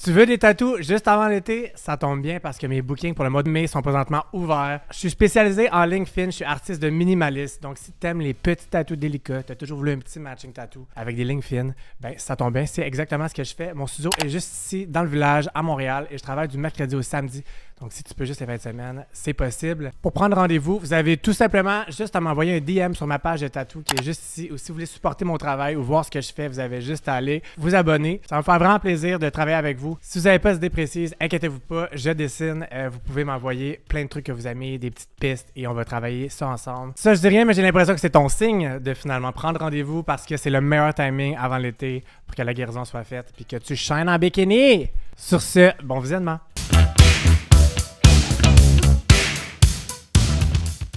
Tu veux des tatous juste avant l'été? Ça tombe bien parce que mes bookings pour le mois de mai sont présentement ouverts. Je suis spécialisé en ligne fine, je suis artiste de minimaliste. Donc si t'aimes les petits tatous délicats, t'as toujours voulu un petit matching tattoo avec des lignes fines, ben ça tombe bien, c'est exactement ce que je fais. Mon studio est juste ici dans le village à Montréal et je travaille du mercredi au samedi. Donc si tu peux juste les fins de semaine, c'est possible. Pour prendre rendez-vous, vous avez tout simplement juste à m'envoyer un DM sur ma page de tatou qui est juste ici. Ou si vous voulez supporter mon travail ou voir ce que je fais, vous avez juste à aller vous abonner. Ça va me faire vraiment plaisir de travailler avec vous. Si vous n'avez pas d'idée précise, inquiétez-vous pas, je dessine. Vous pouvez m'envoyer plein de trucs que vous aimez, des petites pistes et on va travailler ça ensemble. Ça, je dis rien, mais j'ai l'impression que c'est ton signe de finalement prendre rendez-vous parce que c'est le meilleur timing avant l'été pour que la guérison soit faite puis que tu shines en bikini. Sur ce, bon visionnement.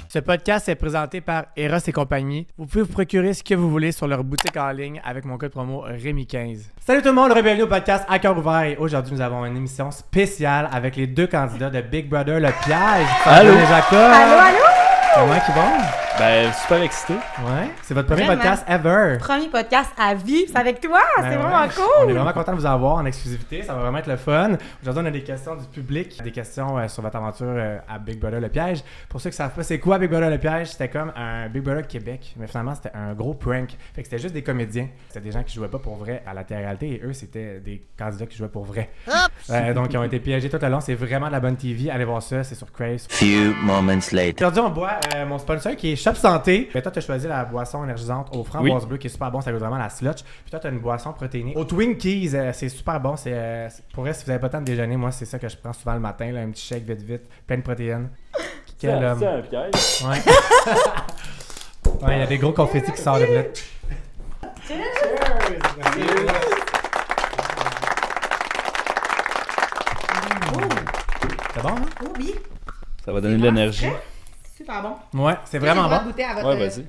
Ce podcast est présenté par Eros et compagnie. Vous pouvez vous procurer ce que vous voulez sur leur boutique en ligne avec mon code promo Rémi15. Salut tout le monde, bienvenue au podcast À cœur ouvert. Et aujourd'hui, nous avons une émission spéciale avec les deux candidats de Big Brother Le Piège. Allô? Jacob. Allô, allô? Comment ils vont? Ben, super excité. Ouais, c'est votre premier Vraiment. podcast ever. Premier podcast à vie, c'est avec toi, Ben c'est ouais, vraiment On est cool. vraiment content de vous avoir en exclusivité, ça va vraiment être le fun. Aujourd'hui, on a des questions du public, des questions sur votre aventure à Big Brother Le Piège. Pour ceux qui ne savent pas c'est quoi Big Brother Le Piège, c'était comme un Big Brother Québec, mais finalement c'était un gros prank. Fait que c'était juste des comédiens, c'était des gens qui jouaient pas pour vrai à la télé-réalité et eux c'était des candidats qui jouaient pour vrai. Donc ils ont été piégés tout le long, c'est vraiment de la bonne TV, allez voir ça, c'est sur Crave. Few moments later. Aujourd'hui, on boit mon sponsor qui est Shop Santé. Mais toi, tu as choisi la boisson énergisante aux framboises bleues qui est super bon, ça goûte vraiment la slotch. Puis toi, tu as une boisson protéinée aux Twinkies, c'est super bon. Pour vrai, si vous n'avez pas le temps de déjeuner, moi, c'est ça que je prends souvent le matin, là, un petit shake vite, plein de protéines. C'est un piège. Ouais. Ouais, il y a des gros confettis qui sortent de là. Cheers! C'est bon, hein? Oh oui, Ça va donner de l'énergie. super bon. Ouais, c'est vraiment J'ai le droit bon. de goûter à votre... Ouais, vas-y.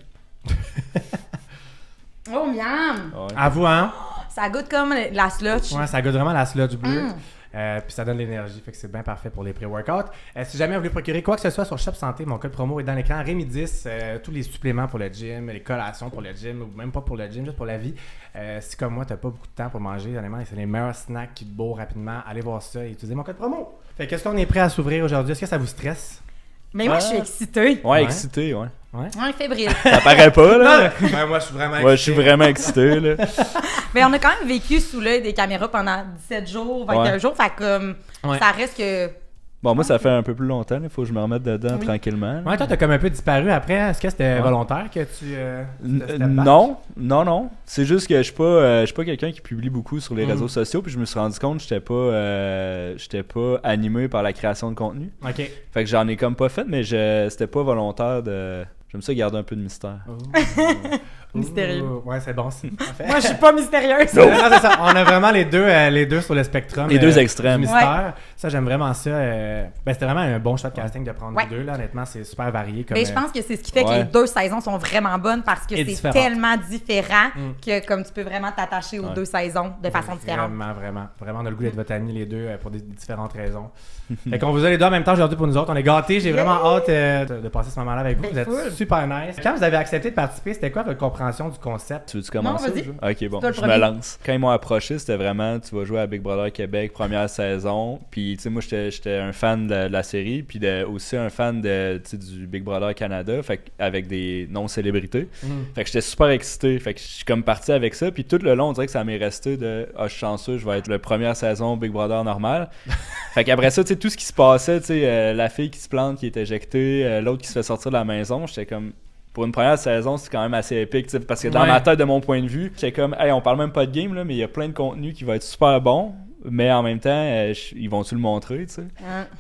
Oh, miam! Ouais. À vous, hein? Ça goûte comme la slotch. Ouais, ça goûte vraiment la sludge bleue. Puis ça donne de l'énergie, fait que c'est bien parfait pour les pré-workouts. Si jamais vous voulez procurer quoi que ce soit sur Shop Santé, mon code promo est dans l'écran. Rémi10, tous les suppléments pour le gym, les collations pour le gym, ou même pas pour le gym, juste pour la vie. Si comme moi, t'as pas beaucoup de temps pour manger, honnêtement, c'est les meilleurs snacks qui te bourrent rapidement. Allez voir ça et utilisez mon code promo. Fait qu'est-ce qu'on est prêt à s'ouvrir aujourd'hui? Est-ce que ça vous stresse? Mais moi, je suis excitée. Ouais, excité, ouais. Ouais, fébrile. Ça paraît pas, là. Moi, je suis vraiment Ouais, je suis vraiment excité, là. Mais on a quand même vécu sous l'œil des caméras pendant 17 jours, 21 jours. Fait que ça reste que... Bon, moi, ça fait un peu plus longtemps, il faut que je me remette dedans tranquillement. Ouais, toi, t'as comme un peu disparu après. Est-ce que c'était volontaire que tu. Non. C'est juste que je suis pas quelqu'un qui publie beaucoup sur les réseaux sociaux, puis je me suis rendu compte que j'étais pas animé par la création de contenu. Ok. Fait que j'en ai comme pas fait, mais c'était pas volontaire de... J'aime ça garder un peu de mystère. Mystérieux. Ouais, c'est bon. C'est parfait. Moi, je suis pas mystérieuse. Non, c'est ça. On a vraiment les deux sur le spectrum. Les deux extrêmes. Du mystère. Ça, j'aime vraiment ça. C'était vraiment un bon choix de casting de prendre les deux. Là. Honnêtement, c'est super varié. Comme, Mais je pense que c'est ce qui fait que les deux saisons sont vraiment bonnes parce que Et c'est différentes. tellement différent que comme tu peux vraiment t'attacher aux deux saisons de façon différente. Vraiment. On a le goût d'être votre ami les deux pour des différentes raisons. Fait qu'on vous a les deux en même temps aujourd'hui pour nous autres. On est gâtés. J'ai vraiment hâte de passer ce moment-là avec vous. Vous êtes super nice. Quand vous avez accepté de participer, c'était quoi votre compréhension du concept? Tu veux-tu commencer? Non, vas-y. Ok, bon, Toi, le je premier. me lance. Quand ils m'ont approché, c'était vraiment, tu vas jouer à Big Brother Québec, première saison. Puis, tu sais, moi, j'étais un fan de la série, puis aussi un fan du Big Brother Canada, fait avec des non-célébrités. Fait que j'étais super excité. Fait que je suis comme parti avec ça. Puis tout le long, on dirait que ça m'est resté de « Ah, je suis chanceux, je vais être la première saison Big Brother normal. » Fait qu'après ça, tu sais, tout ce qui se passait, tu sais, la fille qui se plante, qui est éjectée, l'autre qui se fait sortir de la maison, j'étais comme... Pour une première saison, c'est quand même assez épique, t'sais, parce que dans ma tête, de mon point de vue, j'étais comme, hey, on parle même pas de game, là, mais il y a plein de contenu qui va être super bon, mais en même temps, ils vont-tu le montrer, tu sais?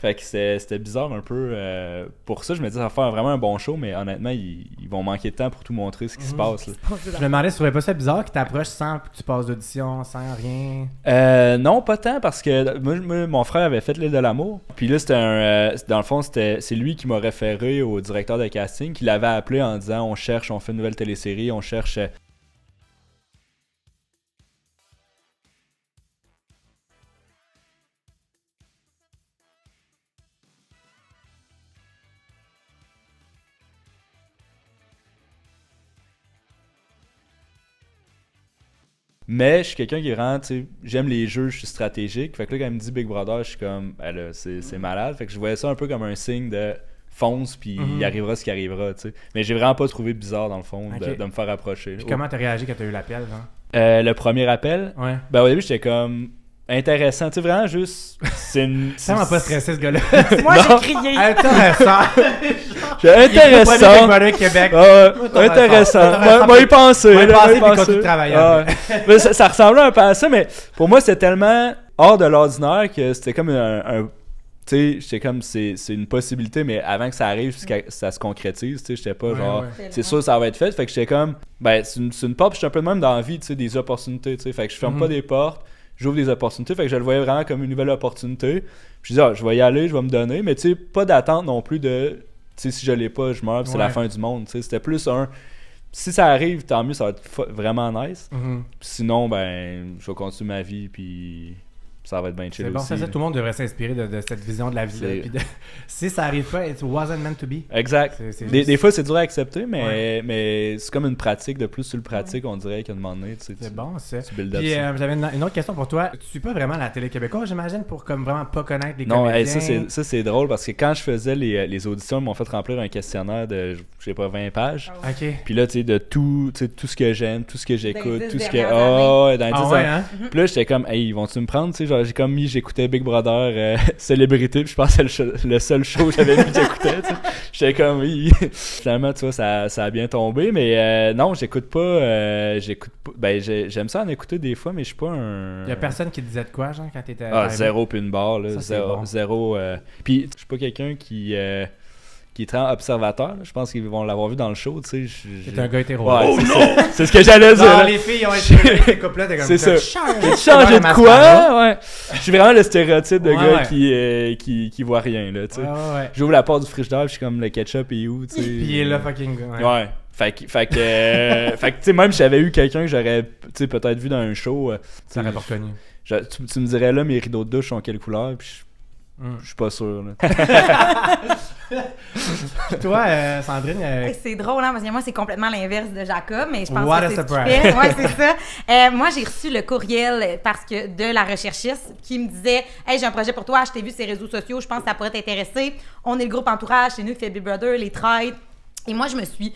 Fait que c'était bizarre un peu. Pour ça, je me disais, ça va faire vraiment un bon show, mais honnêtement, ils vont manquer de temps pour tout montrer ce qui se passe. Là. Je me demandais si tu trouvais pas ça bizarre qu'ils t'approchent sans que tu passes d'audition, sans rien. Non, pas tant, parce que moi, mon frère avait fait l'île de l'amour. Puis là, dans le fond, c'est lui qui m'a référé au directeur de casting, qui l'avait appelé en disant on fait une nouvelle télésérie, on cherche. Mais je suis quelqu'un qui est vraiment, tu sais, j'aime les jeux, je suis stratégique. Fait que là, quand il me dit Big Brother, je suis comme, ben là, c'est malade. Fait que je voyais ça un peu comme un signe de fonce, puis il arrivera ce qui arrivera, tu sais. Mais j'ai vraiment pas trouvé bizarre, dans le fond, de me faire approcher. Puis comment t'as réagi quand t'as eu l'appel, genre? Le premier appel, ouais. Ben au début, j'étais comme intéressant. Tu sais, vraiment, juste. C'est vraiment pas stressé, ce gars-là. Moi, j'ai crié. Intéressant. Intéressant. Québec. Intéressant. Moi, y penser. Moi, y penser, puis continue de travailler. Mais ça ressemblait un peu à ça, mais pour moi, c'était tellement hors de l'ordinaire que c'était comme un tu sais, j'étais comme, c'est une possibilité, mais avant que ça arrive, jusqu'à ça se concrétise, tu sais, j'étais pas genre, c'est sûr ça va être fait. Fait que j'étais comme, ben, c'est une porte, puis j'étais un peu de même dans la vie, tu sais, des opportunités, tu sais. Fait que je ferme pas des portes, j'ouvre des opportunités. Fait que je le voyais vraiment comme une nouvelle opportunité. Puis je dis, je vais y aller, je vais me donner, mais tu sais, pas d'attente non plus de, tu sais, si je l'ai pas, je meurs, puis c'est la fin du monde, tu sais. C'était plus si ça arrive, tant mieux, ça va être vraiment nice. Sinon, ben, je vais continuer ma vie, puis ça va être bien chill c'est bon, aussi. Ça, tout le monde devrait s'inspirer de cette vision de la vie. Puis si ça arrive pas, it wasn't meant to be. Exact. Des fois, c'est dur à accepter, mais c'est comme une pratique. De plus tu le pratiques, on dirait qu'à un moment donné, tu sais, c'est bon, ça. Tu build up. Puis j'avais une autre question pour toi. Tu suis pas vraiment la télé québécoise, j'imagine, pour comme vraiment pas connaître les comédiens? Non, ça c'est drôle parce que quand je faisais les auditions, ils m'ont fait remplir un questionnaire de, je sais pas, 20 pages. OK. Puis là, tu sais, de tout ce que j'aime, tout ce que j'écoute, tout ce que... dans 10 ans. Puis là, j'étais comme, hey, ils vont-tu me prendre, tu sais, genre, j'ai comme j'écoutais Big Brother Célébrité, puis je pense que c'est le seul show que j'avais vu que j'écoutais, tu sais. J'étais comme, oui. Finalement, tu vois, ça a bien tombé, mais non, j'écoute pas, ben, j'aime ça en écouter des fois, mais je suis pas un... Il y a personne qui te disait de quoi, genre, quand t'étais... Zéro puis une barre, là. Ça, zéro. Puis je suis pas quelqu'un qui est très observateur, là. Je pense qu'ils vont l'avoir vu dans le show, tu sais. C'est un gars hétéro. Ouais, c'est ce que j'allais dire. Les filles ont été ces couples-là, t'es comme... C'est ça. J'ai changé de quoi? Ouais. Je suis vraiment le stéréotype de gars qui voit rien, là, tu sais. J'ouvre la porte du frigidaire, puis je suis comme, le ketchup est où, tu sais. Puis il est là, fucking... Ouais. Fait que tu sais, même si j'avais eu quelqu'un que j'aurais, tu sais, peut-être vu dans un show... Ça aurait pas reconnu. Tu me dirais, là, mes rideaux de douche sont quelle couleur, puis je suis pas sûr, là. Toi, Sandrine... C'est drôle, hein, parce que moi, c'est complètement l'inverse de Jacob, mais je pense What que a c'est ce surprise. qu'il fait. Ouais, c'est ça. Moi, j'ai reçu le courriel de la recherchiste qui me disait « Hey, j'ai un projet pour toi, je t'ai vu sur les réseaux sociaux, je pense que ça pourrait t'intéresser. On est le groupe Entourage, c'est nous qui fait Big Brother, les trades. » Et moi, je me suis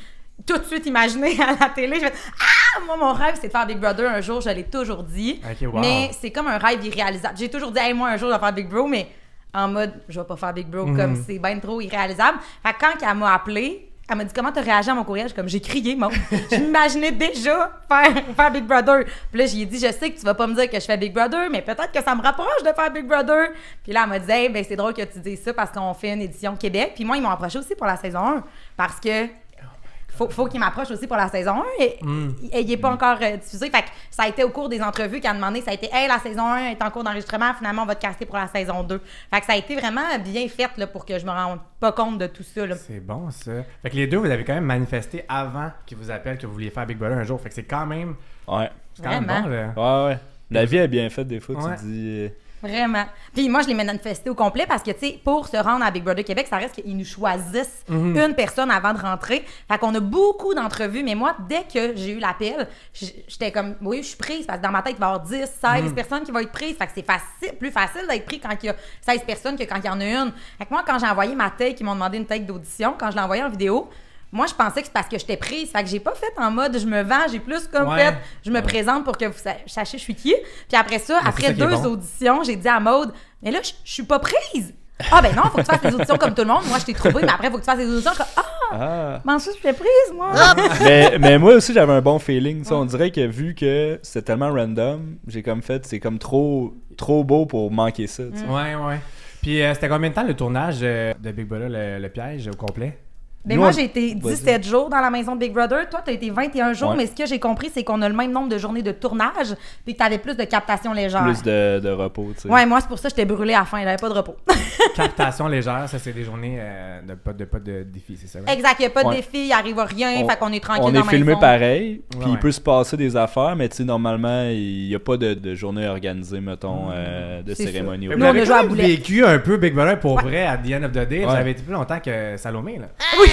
tout de suite imaginé à la télé. Je me dis « Ah, moi, mon rêve, c'est de faire Big Brother un jour. » Je l'ai toujours dit. Okay, wow. Mais c'est comme un rêve irréalisable. J'ai toujours dit « Hey, moi, un jour, je vais faire Big Bro. » Mais en mode, je vais pas faire Big Bro, comme c'est bien trop irréalisable. Fait que quand elle m'a appelé, elle m'a dit comment t'as réagi à mon courriel. J'ai crié, moi. Je m'imaginais déjà faire Big Brother. Puis là, j'ai dit, je sais que tu vas pas me dire que je fais Big Brother, mais peut-être que ça me rapproche de faire Big Brother. Puis là, elle m'a dit, hey, ben c'est drôle que tu dises ça parce qu'on fait une édition Québec. Puis moi, ils m'ont approché aussi pour la saison 1 parce que faut qu'il m'approche aussi pour la saison 1 et il est pas encore diffusé. Fait que ça a été au cours des entrevues qu'elle a demandé, ça a été « Hey, la saison 1 est en cours d'enregistrement, finalement, on va te caster pour la saison 2. » Fait que ça a été vraiment bien fait là, pour que je me rende pas compte de tout ça. Là. C'est bon, ça. Fait que les deux, vous avez quand même manifesté avant qu'ils vous appellent que vous vouliez faire Big Brother un jour. Fait que c'est quand même... Ouais. C'est quand même bon, là. Ouais. La vie est bien faite, des fois, tu dis... Vraiment. Puis moi, je l'ai manifesté au complet parce que, tu sais, pour se rendre à Big Brother Québec, ça reste qu'ils nous choisissent une personne avant de rentrer. Fait qu'on a beaucoup d'entrevues, mais moi, dès que j'ai eu l'appel, j'étais comme, oui, je suis prise parce que dans ma tête, il va y avoir 10, 16 personnes qui vont être prises. Fait que c'est plus facile d'être pris quand il y a 16 personnes que quand il y en a une. Fait que moi, quand j'ai envoyé ma take, ils m'ont demandé une take d'audition, quand je l'ai envoyée en vidéo, moi, je pensais que c'est parce que j'étais prise. Fait que j'ai pas fait en mode je me vends, j'ai plus comme fait je me présente pour que vous sachiez je suis qui. Puis après ça, après 2 auditions, j'ai dit à Maude, mais là, je suis pas prise. Ah ben non, faut que tu fasses les auditions comme tout le monde. Moi, je t'ai trouvé, mais après, faut que tu fasses les auditions comme mais ensuite, je suis prise, moi. mais moi aussi, j'avais un bon feeling. On dirait que vu que c'était tellement random, j'ai comme fait, c'est comme trop beau pour manquer ça. Ouais. Puis c'était combien de temps le tournage de Big Brother, le piège au complet? Ben moi, j'ai été 17 jours dans la maison de Big Brother. Toi, t'as été 21 jours, mais ce que j'ai compris, c'est qu'on a le même nombre de journées de tournage, puis que t'avais plus de captation légère. Plus de repos, tu sais. Ouais, moi, c'est pour ça que j'étais brûlée à la fin. Il n'y avait pas de repos. Captation légère, ça, c'est des journées de pas de défi, c'est ça? Right? Exact, il n'y a pas de défi, il n'arrive à rien, fait qu'on est tranquille dans la maison. On est filmé pareil, puis il peut se passer des affaires, mais tu sais, normalement, il n'y a pas de journée organisée, mettons, de cérémonie. Nous, on a joué à vécu un peu Big Brother pour vrai, à the end of the day. Vous avez été plus longtemps que Salomé, là. Oui!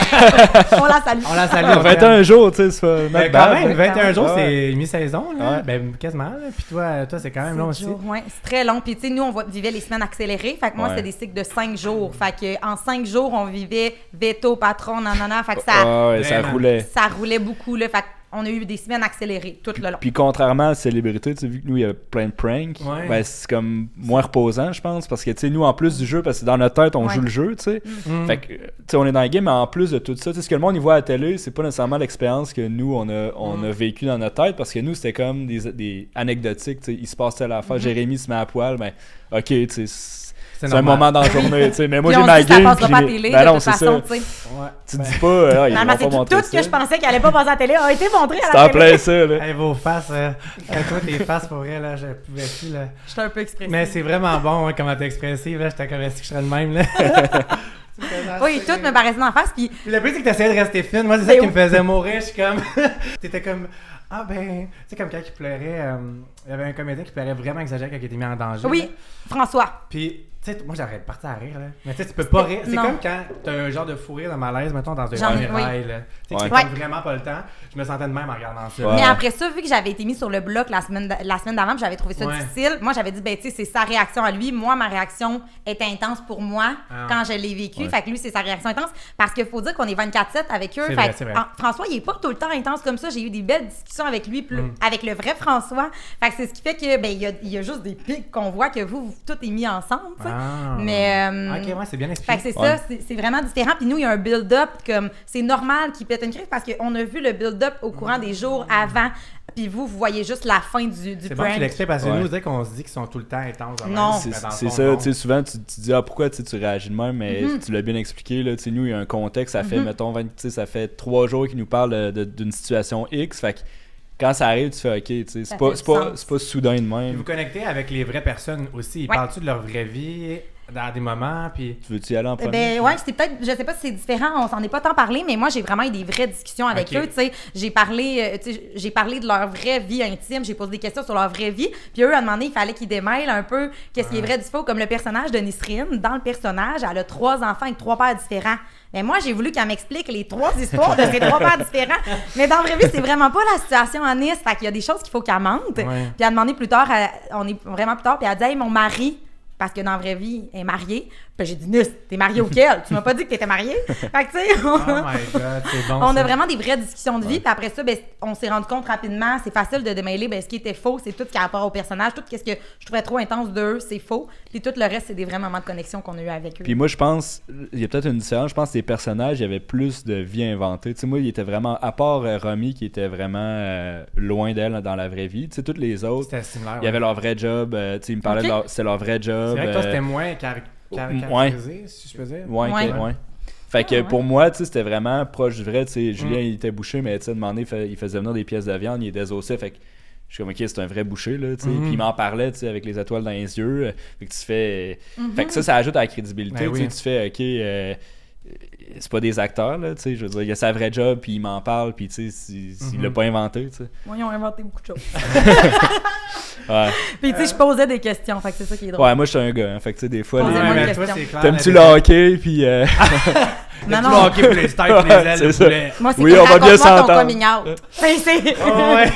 On la salue. On la salue. 21 jours, tu sais, c'est pas Ben, not quand bad, même, là. 21 jours, Ouais. c'est mi-saison, là. Ouais. Ben, quasiment, là. Puis toi c'est quand même long aussi. Oui, c'est très long. Puis, tu sais, nous, vivait les semaines accélérées. Fait que moi, Ouais. c'était des cycles de 5 jours. Fait que en 5 jours, on vivait veto, patron, nanana. Fait que ça, Ouais, ça Vraiment. roulait. ça roulait beaucoup, là. Fait qu'on a eu des semaines accélérées tout le long. Puis contrairement à la célébrité, tu sais, vu que nous, il y a plein de pranks, Ouais. ben, c'est comme moins reposant, je pense, parce que, tu sais, nous, en plus du jeu, parce que dans notre tête, on Ouais. joue le jeu, tu sais. Mm. Fait que, tu sais, on est dans le game, mais en plus de tout ça, tu sais, ce que le monde, il voit à la télé, c'est pas nécessairement l'expérience que nous, on a vécu dans notre tête, parce que nous, c'était comme des anecdotiques, tu sais, il se passe telle affaire, Jérémy se met à poil, ben, ok, tu sais, c'est un normal. moment dans la journée, tu sais, mais moi, Puis j'ai on ma se dit, ça game, passera puis pas à j'ai télé, mes- ben de non, toute c'est façon, ça. tu sais. Ouais. Tu te Ben, dis pas, ils Finalement, vont c'est pas tout montrer ce que ça. je pensais qu'elle allait pas passer à la télé a été montré C'est à en la télé. plein ça, là. Hey, vos faces, toi, tes faces, pour vrai, là, je pouvais plus, là. J'étais un peu expressive. Mais c'est vraiment bon, hein, comment t'es expressive, là. J'étais comme, est-ce que je serais le même, là? Oui, tout me paraissait en face. Puis Puis le plus, c'est que t'essayais de rester fine. Moi, c'est ça Ben qui me oui. faisait mourir. Je suis comme. T'étais comme. Ah, ben. Tu sais, comme quand il pleurait. Il y avait un comédien qui pleurait vraiment exagéré quand il était mis en danger. oui, là. François. Puis, tu sais, moi, j'aurais parti à rire, là. Mais tu sais, tu peux pas rire. C'est Non. comme quand t'as un genre de fou rire de malaise, mettons, dans un J'en ai- funérail, là. Tu sais, que Ouais. c'est comme vraiment pas le temps. Je me sentais de même en regardant ça. Ouais. Mais après ça, vu que j'avais été mise sur le bloc la semaine d'avant, puis j'avais trouvé ça Ouais. difficile, moi j'avais dit, ben tu sais, c'est sa réaction à lui. Moi, ma réaction est intense pour moi Ah. quand je l'ai vécu. Ouais. Fait que lui, c'est sa réaction intense. Parce qu'il faut dire qu'on est 24/7 avec eux. C'est Fait vrai, que c'est vrai. François, il est pas tout le temps intense comme ça. J'ai eu des belles discussions avec lui, avec le vrai François. Fait que c'est ce qui fait que, ben, il y a juste des pics qu'on voit que tout est mis ensemble, tu sais. Ah. Mais. Ok, ouais, c'est bien Fait expliqué. que c'est Ouais. ça, c'est vraiment différent. Puis nous, il y a un build-up, comme c'est normal qu'il pète une crise parce qu'on a vu le build-up au courant des jours avant. Puis vous voyez juste la fin du C'est bon que prank. tu l'expliques parce que Ouais. nous, on dirait qu'on se dit qu'ils sont tout le temps intenses. de même. Non. C'est Mais dans le c'est fond, ça, non. tu sais, souvent tu dis pourquoi tu réagis de même, mais tu l'as bien expliqué, là, tu sais, nous il y a un contexte, ça fait, mettons, tu sais, ça fait 3 jours qu'ils nous parlent d'une situation X, fait que quand ça arrive, tu fais ok, tu sais, Ça c'est pas, fait c'est pas, du sens. c'est pas soudain de Puis même. vous connectez avec les vraies personnes aussi. Ils Ouais. parlent-tu de leur vraie vie dans des moments, puis... Tu veux-tu y aller en premier? Ben ouais, c'est peut-être, je sais pas si c'est différent, on s'en est pas tant parlé, mais moi j'ai vraiment eu des vraies discussions avec Ok. eux, tu sais, j'ai parlé de leur vraie vie intime, j'ai posé des questions sur leur vraie vie, puis eux à un moment donné, il fallait qu'ils démêlent un peu qu'est-ce qui est vrai du faux, comme le personnage de Nisrine, dans le personnage, elle a 3 enfants avec 3 pères différents. Mais moi, j'ai voulu qu'elle m'explique les 3 histoires de ces 3 pères différents. Mais dans la vraie vie, c'est vraiment pas la situation en Nice. Fait qu'il y a des choses qu'il faut qu'elle mente. Ouais. Puis elle a demandé plus tard, on est vraiment plus tard, puis elle a dit, hey, mon mari, parce que dans la vraie vie, elle est mariée. Puis j'ai dit, Nice, t'es mariée auquel? Tu m'as pas dit que t'étais mariée? Fait que, tu sais, Oh my God, c'est bon, on ça. a vraiment des vraies discussions de vie. Puis après ça, ben, on s'est rendu compte rapidement, c'est facile de démêler ben, ce qui était faux, c'est tout ce qui a rapport au personnage, tout ce que je trouvais trop intense d'eux, c'est faux. Puis tout le reste, c'est des vrais moments de connexion qu'on a eu avec eux. Puis moi, je pense, il y a peut-être une différence. Je pense que les personnages, il y avait plus de vie inventée. Tu sais, moi, il était vraiment, à part Romy, qui était vraiment loin d'elle dans la vraie vie. Tu sais, toutes les autres, C'était similaire. il y avait leur vrai job. Tu sais, ils me parlaient Ok. c'était leur vrai job. C'est vrai que toi, c'était moins caractérisé, si je peux dire. Ouais, Ouais. ouais. Fait que Ah, ouais. pour moi, tu sais, c'était vraiment proche du vrai. Tu sais, Julien, il était bouché, mais tu sais, demandé, il faisait venir des pièces de viande, il désossait. Fait que je suis comme, ok, c'est un vrai boucher, là, tu sais. Puis il m'en parlait, tu sais, avec les étoiles dans les yeux. Fait que tu fais. Fait que ça ajoute à la crédibilité. Ben Tu sais, oui. tu fais, ok, c'est pas des acteurs, là, tu sais. Je veux dire, il a sa vraie job, puis il m'en parle, puis tu sais, s'il l'a pas inventé, tu sais. Moi, ils ont inventé beaucoup de choses. Ouais. Puis tu sais, je posais des questions, fait que c'est ça qui est drôle. Ouais, moi, je suis un gars, hein. Fait que tu sais, des fois, Posez-moi Ouais, une mais toi, question. c'est clair. t'aimes-tu le là, hockey, puis. Non, t'aimes-tu non. le hockey pour les stars, pour les ailes, C'est le ça. poulet. Moi, c'est Oui, comme, on va bien raconte-moi ton s'entendre. coming out. C'est Oh, ouais.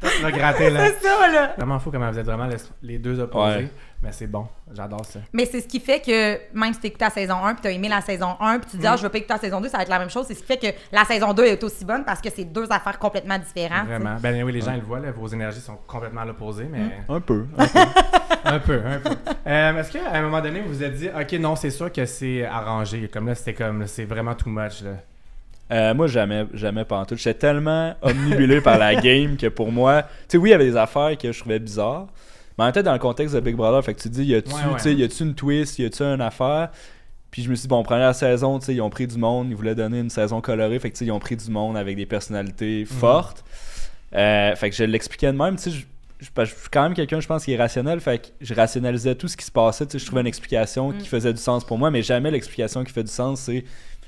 Toi, tu vas gratter, là. c'est ça, là. Vraiment fou comment vous êtes vraiment les deux opposés. Ouais. Mais c'est bon. J'adore ça. Mais c'est ce qui fait que, même si tu écouté la saison 1 puis tu as aimé la saison 1 puis tu dis, ah, je veux pas écouter la saison 2, ça va être la même chose. C'est ce qui fait que la saison 2 est aussi bonne parce que c'est 2 affaires complètement différentes. Vraiment. Ben oui, les gens ils le voient, là, vos énergies sont complètement à l'opposé, mais Un peu. un peu. Est-ce qu'à un moment donné, vous vous êtes dit, OK, non, c'est sûr que c'est arrangé. Comme là, c'était comme, c'est vraiment too much, là. Moi, jamais pantoute. J'étais tellement omnibulé par la game que pour moi, tu sais, oui, il y avait des affaires que je trouvais bizarres, mais en même temps, dans le contexte de Big Brother, fait que tu te dis, y a-tu, Ouais. tu sais, y a-tu une twist, y a-tu une affaire? Puis je me suis dit, bon, première saison, tu sais, ils ont pris du monde, ils voulaient donner une saison colorée, fait que tu sais, ils ont pris du monde avec des personnalités fortes. Fait que je l'expliquais de même, tu sais, je suis quand même quelqu'un, je pense, qui est rationnel, fait que je rationalisais tout ce qui se passait, tu sais, je trouvais une explication qui faisait du sens pour moi, mais jamais l'explication qui fait du sens, c'est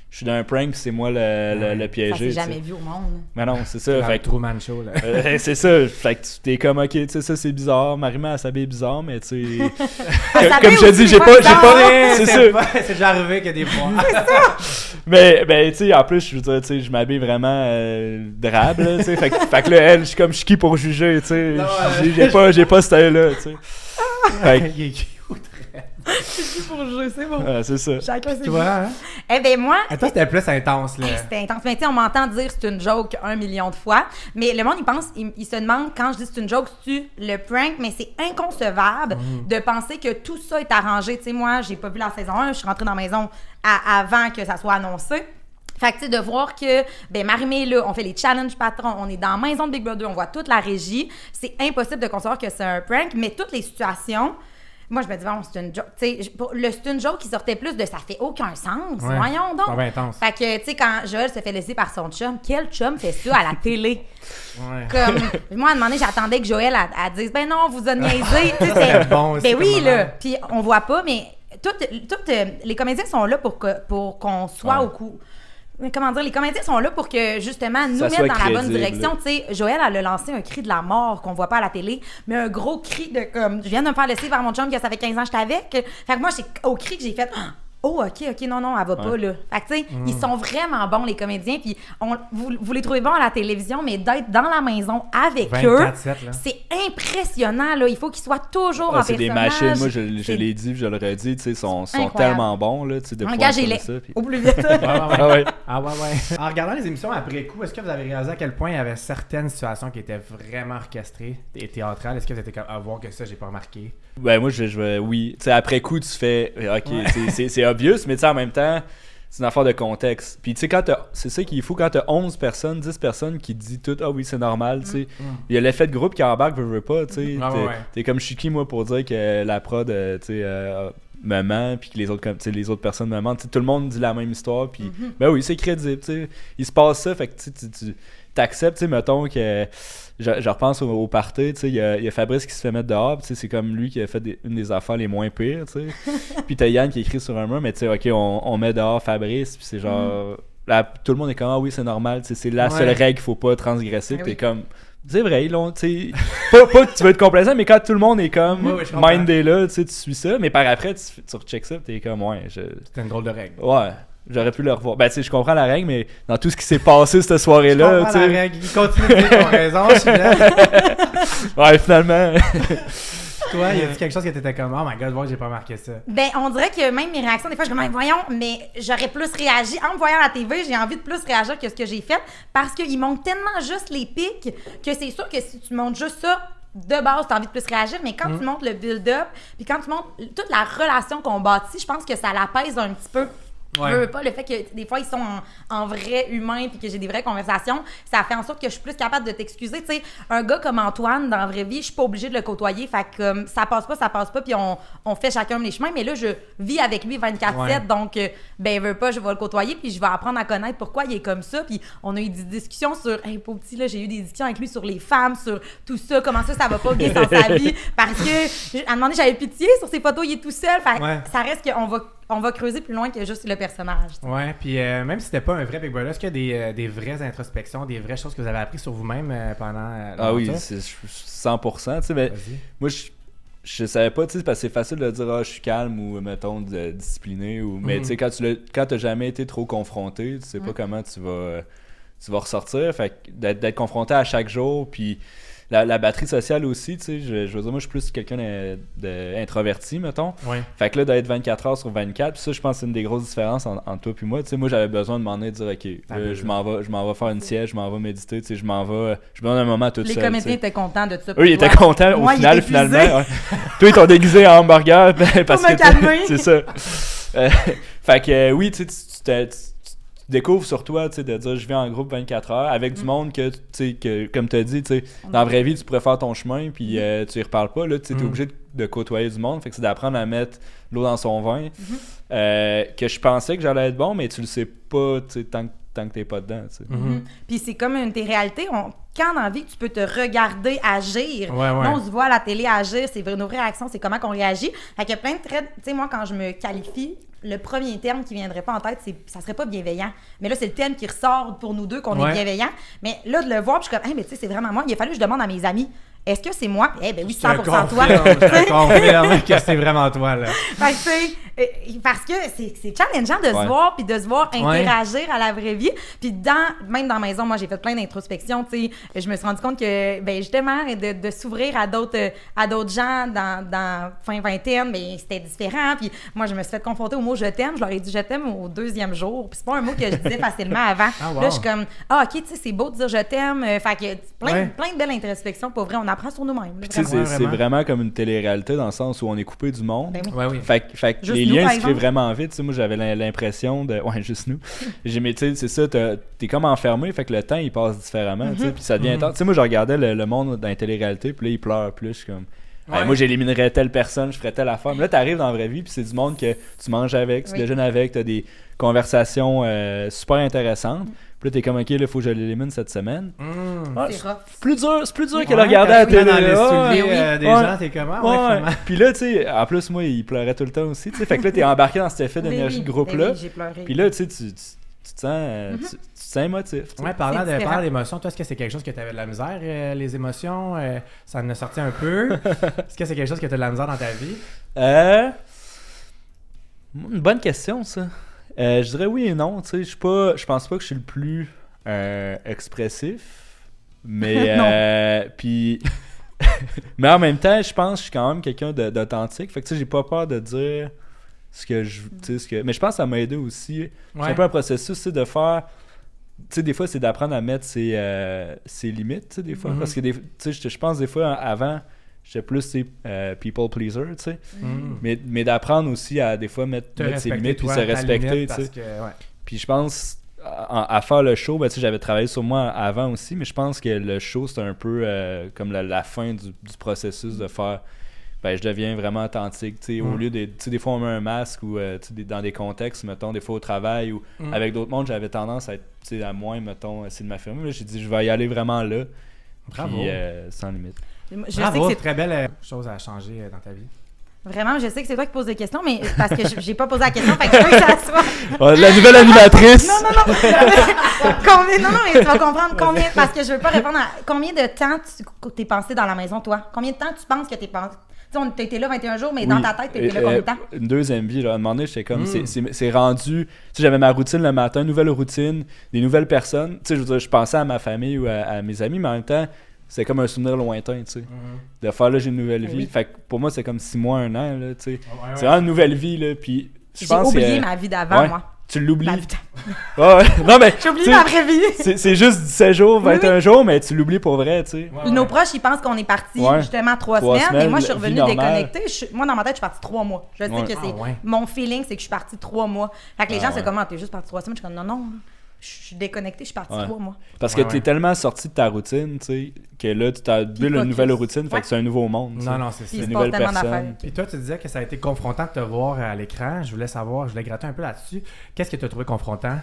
je suis dans un prank, c'est moi le piégé. Ça s'est jamais t'sais. vu au monde. Mais non, c'est ça. Fait Fait que Truman Show, là. c'est ça. Fait que t'es comme, ok, tu sais, ça c'est bizarre. Marie-Mé, elle s'habille bizarre, mais tu sais. Comme je te dis, j'ai pas. C'est ça. C'est déjà arrivé qu'il y a des fois. Mais ben, tu sais, en plus, je veux dire, tu sais, je m'habille vraiment drabe, là, tu sais. Fait que là, elle, je suis comme, je suis qui pour juger, tu sais. J'ai pas ce style-là, tu sais. Fait que, Il est cute. Pour jouer, c'est bon. c'est ça. Chacun ses Tu vois, hein? Eh ben moi, Et toi, c'était plus intense, là. c'était intense. Mais tu sais, on m'entend dire c'est une joke 1 million de fois. Mais le monde, il se demande, quand je dis c'est une joke, c'est-tu le prank? Mais c'est inconcevable de penser que tout ça est arrangé. Tu sais, moi, j'ai pas vu la saison 1. Je suis rentrée dans la maison avant que ça soit annoncé. Fait que, tu sais, de voir que, ben, Marie-Mé, là, on fait les challenges patrons, on est dans la maison de Big Brother, on voit toute la régie. C'est impossible de concevoir que c'est un prank, mais toutes les situations, moi, je me dis, bon, c'est une joke. Tu sais, c'est une joke qui sortait plus de ça fait aucun sens. Ouais. Voyons donc. C'est bien intense. Fait que, tu sais, quand Joël se fait laisser par son chum, quel chum fait ça à la télé? Ouais. Comme, moi, à un moment donné, j'attendais que Joël elle dise, ben non, vous a niaisé. Tu sais, c'est bon aussi, ben oui, comme là. moment. Puis on voit pas, mais toutes les comédiens sont là pour qu'on soit au coup. Comment dire, les comédiens sont là pour que, justement, nous Ça mettre soit dans la bonne crédible. direction. Tu sais, Joël, elle a lancé un cri de la mort qu'on voit pas à la télé, mais un gros cri de comme, je viens de me faire laisser par mon chum que ça fait 15 ans que j'étais avec. Fait que moi, c'est au cri que j'ai fait, oh, ok, non, elle va pas, là. Fait que, tu sais, ils sont vraiment bons, les comédiens, puis vous les trouvez bons à la télévision, mais d'être dans la maison avec 24/7, eux, là. c'est impressionnant, là. Il faut qu'ils soient toujours en C'est des personnage. machines, moi je C'est l'ai dit, je le redis, tu sais, sont incroyable. tellement bons, là, tu sais, de pouvoir Engagez-les faire ça, puis- au plus vite. Ah ouais. Ah ouais. En regardant les émissions après coup, est-ce que vous avez réalisé à quel point il y avait certaines situations qui étaient vraiment orchestrées et théâtrales? Est-ce que vous étiez comme à voir que ça, j'ai pas remarqué? Ben moi, oui. Tu sais, après coup, tu fais, ok, c'est obvious, mais tu sais, en même temps, c'est une affaire de contexte. Puis tu sais, c'est ça qu'il faut quand t'as 11 personnes, 10 personnes qui disent tout, ah oui, c'est normal, tu sais. Il y a l'effet de groupe qui embarque, veux pas, tu sais. Ah ouais. T'es comme je suis qui, moi, pour dire que la prod, tu sais, me ment, puis que les autres personnes me mentent. Tu sais, tout le monde dit la même histoire, puis ben oui, c'est crédible, tu sais. Il se passe ça, fait que tu t'acceptes, tu sais, mettons que... Je repense au party, tu sais, il y a Fabrice qui se fait mettre dehors, tu sais, c'est comme lui qui a fait une des affaires les moins pires, tu sais. Puis t'as Yann qui écrit sur un mur, mais tu sais, ok, on met dehors Fabrice, puis c'est genre... Là, tout le monde est comme, ah oui, c'est normal, tu sais, c'est la seule règle qu'il faut pas transgresser, puis t'es comme... C'est vrai, ils l'ont, tu sais... pas que tu veux être complaisant, mais quand tout le monde est comme mindé là, tu sais, tu suis ça, mais par après, tu rechecks ça, puis t'es comme, ouais, C'était une drôle de règle. Ouais. J'aurais pu le revoir. Ben, tu sais, je comprends la règle, mais dans tout ce qui s'est passé cette soirée-là, tu sais. La règle. Il continue de dire ton raison, je suis là. Ouais, finalement. Toi, il y a quelque chose que t'étais comme, oh my god, ouais, j'ai pas remarqué ça. Ben, on dirait que même mes réactions, des fois, je suis comme, voyons, mais j'aurais plus réagi. En me voyant à la TV, j'ai envie de plus réagir que ce que j'ai fait parce qu'ils montrent tellement juste les pics que c'est sûr que si tu montres juste ça, de base, t'as envie de plus réagir, mais quand tu montres le build-up, puis quand tu montres toute la relation qu'on bâtit, je pense que ça l'apaise un petit peu. Ouais. Je veux pas le fait que des fois ils sont en vrai humain puis que j'ai des vraies conversations, ça fait en sorte que je suis plus capable de t'excuser. Tu sais, un gars comme Antoine dans la vraie vie, je suis pas obligée de le côtoyer, fait que ça passe pas puis on fait chacun les chemins, mais là je vis avec lui 24/7 donc ben veux pas, je vais le côtoyer puis je vais apprendre à connaître pourquoi il est comme ça, puis on a eu des discussions sur pauvre petit là, j'ai eu des discussions avec lui sur les femmes, sur tout ça, comment ça va pas bien dans sa vie parce que à un moment donné j'avais pitié sur ses photos, il est tout seul, fait ça reste qu'on va creuser plus loin que juste le personnage. T'sais. Ouais, puis même si c'était pas un vrai Big Brother, est-ce qu'il y a des vraies introspections, des vraies choses que vous avez appris sur vous-même pendant Ah oui, l'aventure? c'est 100%. Tu sais, mais moi, je savais pas, tu sais, parce que c'est facile de dire, je suis calme ou, mettons, discipliné. Mais tu sais, quand t'as jamais été trop confronté, tu sais pas comment tu vas ressortir. Fait que d'être confronté à chaque jour, puis... La batterie sociale aussi, tu sais, je veux dire, moi, je suis plus quelqu'un d'introverti, mettons. Ouais. Fait que là, d'être 24 heures sur 24, puis ça, je pense que c'est une des grosses différences entre toi et moi. Tu sais, moi, j'avais besoin de m'en aller, de dire, OK, je m'en vais faire une sieste, je m'en vais méditer, tu sais, je me donne un moment tout seul. Les comédiens étaient contents de ça. Eux, ils étaient contents au final, finalement. Ouais. Toi, ils t'ont déguisé en hamburger parce pour me que calmer. c'est ça. Fait que oui, tu sais, tu découvres sur toi, tu sais, de dire je viens en groupe 24 heures avec du monde que, tu sais, que comme tu as dit, tu sais, dans la vraie vie, tu pourrais faire ton chemin puis tu y reparles pas, là, tu sais, t'es obligé de côtoyer du monde, fait que c'est d'apprendre à mettre l'eau dans son vin, que je pensais que j'allais être bon, mais tu le sais pas, tu sais, tant que t'es pas dedans, tu sais. Puis c'est comme une des réalités, quand dans la vie, tu peux te regarder agir. Ouais. Là, on se voit à la télé agir, c'est nos réactions, c'est comment qu'on réagit. Fait qu'il y a plein de traits, tu sais, moi, quand je me qualifie, le premier terme qui viendrait pas en tête, ça serait pas bienveillant. Mais là, c'est le terme qui ressort pour nous deux qu'on est bienveillant. Mais là, de le voir, puis je suis comme, mais tu sais, c'est vraiment moi. Il a fallu que je demande à mes amis, est-ce que c'est moi? Eh ben oui, 100% toi. Je te confirme que c'est vraiment toi, là. Fait que, parce que c'est challengeant de se voir, puis de se voir interagir à la vraie vie. Puis même dans la maison, moi, j'ai fait plein d'introspections, tu sais. Je me suis rendu compte que, ben justement, de s'ouvrir à d'autres gens dans fin vingtaine, ben c'était différent. Puis moi, je me suis fait confronter au mot « je t'aime ». Je leur ai dit « je t'aime » au 2e jour. Puis c'est pas un mot que je disais facilement avant. Là, je suis comme « ah, OK, tu sais, c'est beau de dire « je t'aime ». Fait que plein de belles introspections. Pour vrai, on apprend sur nous-mêmes. Puis tu sais, c'est vraiment comme une télé-réalité dans le sens où on est coupé du monde. Ben oui. Fait que les liens se créent vraiment vite. Tu sais, moi, j'avais l'impression de... Ouais, juste nous. Mais tu sais, c'est ça, t'es comme enfermé, fait que le temps, il passe différemment. Tu sais, puis ça devient intense. Tu sais, moi, je regardais le monde dans la télé-réalité, puis là, il pleure plus. Je suis comme... moi, j'éliminerais telle personne, je ferais telle affaire. Mais là, t'arrives dans la vraie vie, puis c'est du monde que tu manges avec, tu déjeunes avec, t'as des conversations super intéressantes. Puis là, t'es comme, OK, là, faut que je l'élimine cette semaine. C'est rough. C'est plus dur que de regarder à la télé. Dans les souliers des gens, t'es comment? Puis là, tu sais, en plus, moi, il pleurait tout le temps aussi. Fait que là, t'es embarqué dans cet effet d'énergie de groupe-là. J'ai pleuré. Puis là, tu sais, tu te sens, tu te sens émotif. Ouais, parlant d'émotions, toi, est-ce que c'est quelque chose que tu avais de la misère, les émotions? Ça en a sorti un peu. Est-ce que c'est quelque chose que tu as de la misère dans ta vie? Une bonne question, ça. Je dirais oui et non. Tu sais, je pense pas que je suis le plus expressif. Mais puis mais en même temps, je pense que je suis quand même quelqu'un d'authentique. Fait que tu sais, j'ai pas peur de dire ce que je... Mais je pense que ça m'a aidé aussi. C'est un peu un processus, c'est de faire... Tu sais, des fois, c'est d'apprendre à mettre ses limites, tu sais, des fois. Parce que, tu sais, je pense des fois, avant, j'étais plus, people pleaser, tu sais. Mais d'apprendre aussi à, des fois, mettre ses limites puis se respecter, tu sais. Puis je pense, à faire le show, ben, tu sais, j'avais travaillé sur moi avant aussi, mais je pense que le show, c'était un peu comme la fin du processus de faire... Ben, je deviens vraiment authentique, tu sais, au lieu de, tu sais, des fois on met un masque ou dans des contextes, mettons, des fois au travail ou avec d'autres mondes, j'avais tendance à être, tu sais, à moins, mettons, essayer de m'affirmer. Là, j'ai dit, je vais y aller vraiment là, bravo. Puis sans limite. Bravo, sais que c'est très belle chose à changer dans ta vie. Vraiment, je sais que c'est toi qui poses des questions, mais parce que j'ai pas posé la question, fait que je veux que ça soit... La nouvelle animatrice! Non! Non, mais tu vas comprendre combien... Parce que je veux pas répondre à... Combien de temps t'es passé dans la maison, toi? Combien de temps tu penses que t'es passé... Tu sais, t'étais là 21 jours, mais dans ta tête, t'étais là combien de temps? Une deuxième vie, là. À un moment donné, j'étais comme... C'est rendu... Tu sais, j'avais ma routine le matin, nouvelle routine, des nouvelles personnes. Tu sais, je veux dire, je pensais à ma famille ou à mes amis, mais en même temps... C'est comme un souvenir lointain, tu sais. De faire, là, j'ai une nouvelle vie. Fait que pour moi, c'est comme 6 mois, 1 an, là, tu sais. C'est vraiment une nouvelle vie, là. Puis je pense j'ai oublié ma vie d'avant, moi. Tu l'oublies. Non, mais j'ai oublié ma vraie vie. C'est juste 17 jours, 21 jours, mais tu l'oublies pour vrai, tu sais. Nos proches, ils pensent qu'on est parti justement 3 semaines, et moi, je suis revenue déconnectée. Moi, dans ma tête, je suis partie 3 mois. Je sais que c'est... Mon feeling, c'est que je suis partie 3 mois. Fait que les gens se commentent, t'es juste partie 3 semaines. Je suis comme, non. Je suis déconnectée, je suis partie 3 mois. Parce que t'es tellement sorti de ta routine, tu sais, que là, tu t'as built une nouvelle routine, fait que c'est un nouveau monde. Non, c'est ça. Une nouvelle personne. Puis toi, tu disais que ça a été confrontant de te voir à l'écran. Je voulais gratter un peu là-dessus. Qu'est-ce que tu as trouvé confrontant?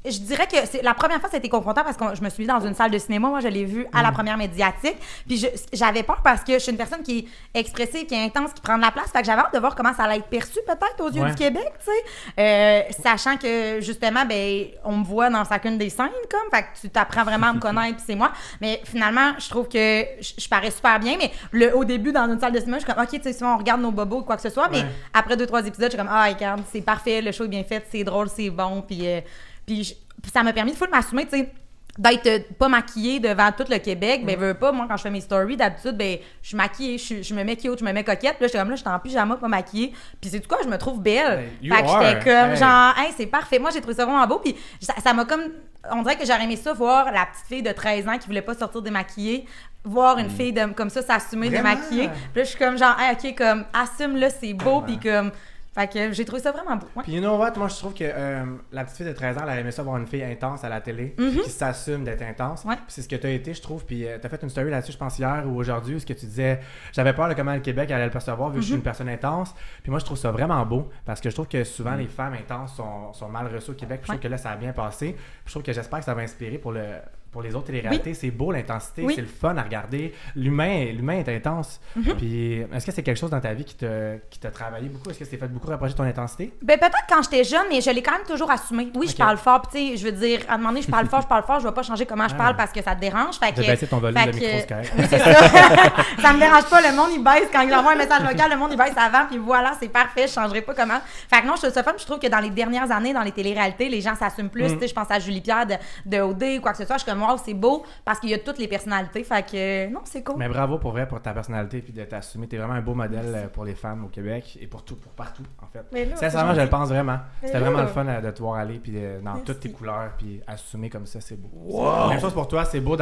Je dirais que c'est la première fois, ça a été confrontant parce que je me suis mis dans une salle de cinéma. Moi, je l'ai vu à la première médiatique. Puis j'avais peur parce que je suis une personne qui est expressive, qui est intense, qui prend de la place. Fait que j'avais hâte de voir comment ça allait être perçu peut-être aux yeux du Québec, tu sais. Sachant que justement, ben, on me voit dans chacune des scènes, comme. Fait que tu t'apprends vraiment à me connaître, puis c'est moi. Mais finalement, je trouve que je parais super bien. Mais au début, dans une salle de cinéma, je suis comme, OK, tu sais, souvent on regarde nos bobos ou quoi que ce soit. Mais après 2-3 épisodes, je suis comme, ah, regarde, c'est parfait, le show est bien fait, c'est drôle, c'est bon. Puis ça m'a permis de full m'assumer, tu sais, d'être pas maquillée devant tout le Québec. Ben, veux pas, moi, quand je fais mes stories, d'habitude, ben, je suis maquillée, je me mets cute, je me mets coquette. Puis là, j'étais en pyjama, pas maquillée. Puis c'est tout quoi, je me trouve belle. Fait que j'étais comme, genre, hey, c'est parfait. Moi, j'ai trouvé ça vraiment beau. Puis ça m'a comme... On dirait que j'aurais aimé ça, voir la petite fille de 13 ans qui voulait pas sortir démaquillée, voir une fille comme ça s'assumer démaquillée. Puis là, je suis comme, genre, hey, OK, comme, assume-le, c'est beau. Puis comme... Fait que j'ai trouvé ça vraiment beau. Puis you know what, moi je trouve que la petite fille de 13 ans, elle aimait ça voir une fille intense à la télé, qui s'assume d'être intense. Puis c'est ce que t'as été, je trouve. Puis t'as fait une story là-dessus, je pense hier ou aujourd'hui, où ce que tu disais, j'avais peur de comment le Québec allait le percevoir vu que je suis une personne intense. Puis moi je trouve ça vraiment beau parce que je trouve que souvent les femmes intenses sont mal reçues au Québec. Puis je trouve que là ça a bien passé. Puis je trouve que j'espère que ça va inspirer pour pour les autres téléréalités, c'est beau l'intensité, Oui. c'est le fun à regarder. L'humain est intense. Puis, est-ce que c'est quelque chose dans ta vie qui t'a travaillé beaucoup? Est-ce que tu t'es fait beaucoup rapprocher de ton intensité? Ben peut-être quand j'étais jeune, mais je l'ai quand même toujours assumé. Oui, je Ok. parle fort, puis tu sais, je veux dire, à un moment donné, je parle fort, je vais pas changer comment je parle parce que ça te dérange. Fait De que, baisser ton volume fait de que- micro, c'est correct. Oui, c'est ça. Ça me dérange pas, le monde il baisse quand j'envoie un message vocal, le monde il baisse avant, puis voilà, c'est parfait, je changerai pas comment. Fait que non, je trouve ça fun, puis je trouve que dans les dernières années, dans les téléréalités, les gens s'assument plus. Tu sais, je pense à Julie Pierre de OD ou quoi que ce soit, je suis comme wow, c'est beau parce qu'il y a toutes les personnalités. Fait que non, c'est cool. Mais bravo pour vrai pour ta personnalité puis de t'assumer. T'es vraiment un beau modèle pour les femmes au Québec et pour partout, en fait. Mais là, Sincèrement, c'est je le gentil. pense vraiment. Mais C'était là- vraiment le fun de te voir aller puis dans Merci. toutes tes couleurs puis assumer comme ça, c'est beau. Même chose pour toi, c'est beau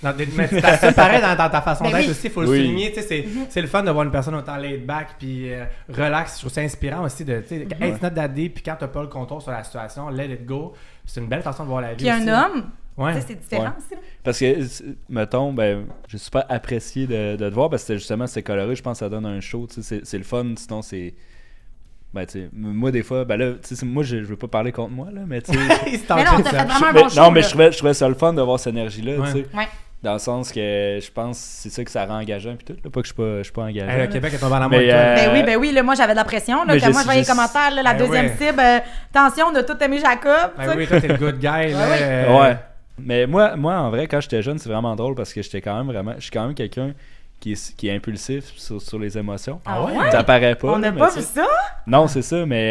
mais tu t'assumes pareil dans ta façon Ben d'être oui. aussi, il faut le Oui. souligner. Tu sais, c'est le fun de voir une personne autant laid back puis relax. Je trouve ça inspirant aussi de, tu sais, it's not that deep, puis quand t'as pas le contrôle sur la situation, let it go. C'est une belle façon de voir la vie. Puis un aussi. homme, Ouais. tu sais, c'est différent Ouais. aussi. là. Parce que, mettons, ben, j'ai super apprécié de te voir parce que justement, c'est coloré. Je pense que ça donne un show. Tu sais, c'est le fun. Sinon, c'est. Ben, tu sais, moi, des fois, ben là, tu sais, moi, je veux pas parler contre moi, là, mais tu sais. Il se Mais non, tente t'as ça. fait vraiment un mais- bon show. non, mais là. je trouvais ça le fun de voir cette énergie-là, Ouais. tu sais. Ouais. Dans le sens que je pense que c'est ça que ça rend engageant, puis tout. Là, pas que je suis pas engagé. Hey, le là. Québec est tombé en amour Mais, avec toi. Ben oui, là, moi j'avais de la pression. Là, Mais que moi je voyais les commentaires, là, la Ben deuxième ouais. cible. Attention, on a tout aimé Jacob. tu Ben sais. oui, toi, t'es le good guy. là, oui. Ouais. Mais moi, en vrai, quand j'étais jeune, c'est vraiment drôle parce que je suis quand même quelqu'un qui est impulsif sur les émotions. Ah ouais? Ça paraît pas. On là, n'a mais pas tu vu sais. ça? Non, c'est ça, mais.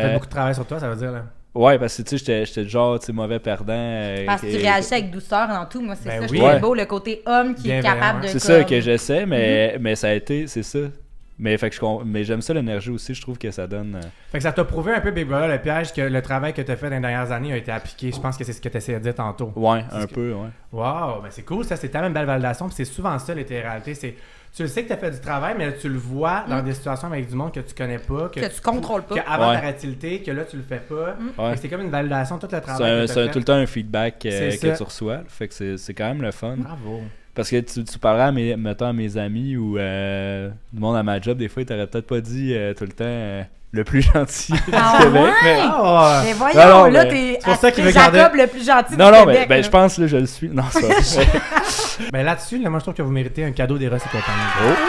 T'as fait beaucoup de travail sur toi, ça veut dire. Là. Ouais, parce que tu sais, j'étais du genre, tu sais, mauvais perdant. Parce que tu réagissais avec douceur dans tout. Moi, c'est Ben ça. Je oui. trouvais Ouais. beau, le côté homme qui est Bienveillant, capable de. C'est ça comme- que j'essaie, mais ça a été, c'est ça. Mais, fait que mais j'aime ça l'énergie aussi, je trouve que ça donne. Fait que ça t'a prouvé un peu, Big Brother, le piège, que le travail que t'as fait dans les dernières années a été appliqué. Je pense que c'est ce que tu essayais de dire tantôt. Ouais, C'est un ce que- peu, ouais. Wow, ben c'est cool, ça, c'est tellement une belle validation. Puis c'est souvent ça, les téléréalités. Tu le sais que t'as fait du travail, mais là, tu le vois dans des situations avec du monde que tu connais pas. Que tu contrôles pas. Qu'avant Ouais. ta activité, que là, tu le fais pas. Ouais. Fait que c'est comme une validation, tout le C'est travail que c'est t'as fait. tout le temps un feedback C'est que ça. tu reçois. Fait que c'est quand même le fun. Bravo. Parce que tu parleras mettons à mes amis ou du monde à ma job, des fois, ils t'auraient peut-être pas dit tout le temps le plus gentil du Ah Québec. ouais? mais- Ah, Mais voyons, Non, là, mais t'es c'est pour ça qu'il veut Jacob garder- le plus gentil Non, du non, Québec. mais là. je pense là, je le suis. Non, c'est pas vrai. ben là-dessus, là, moi, je trouve que vous méritez un cadeau des Ross et compagnie.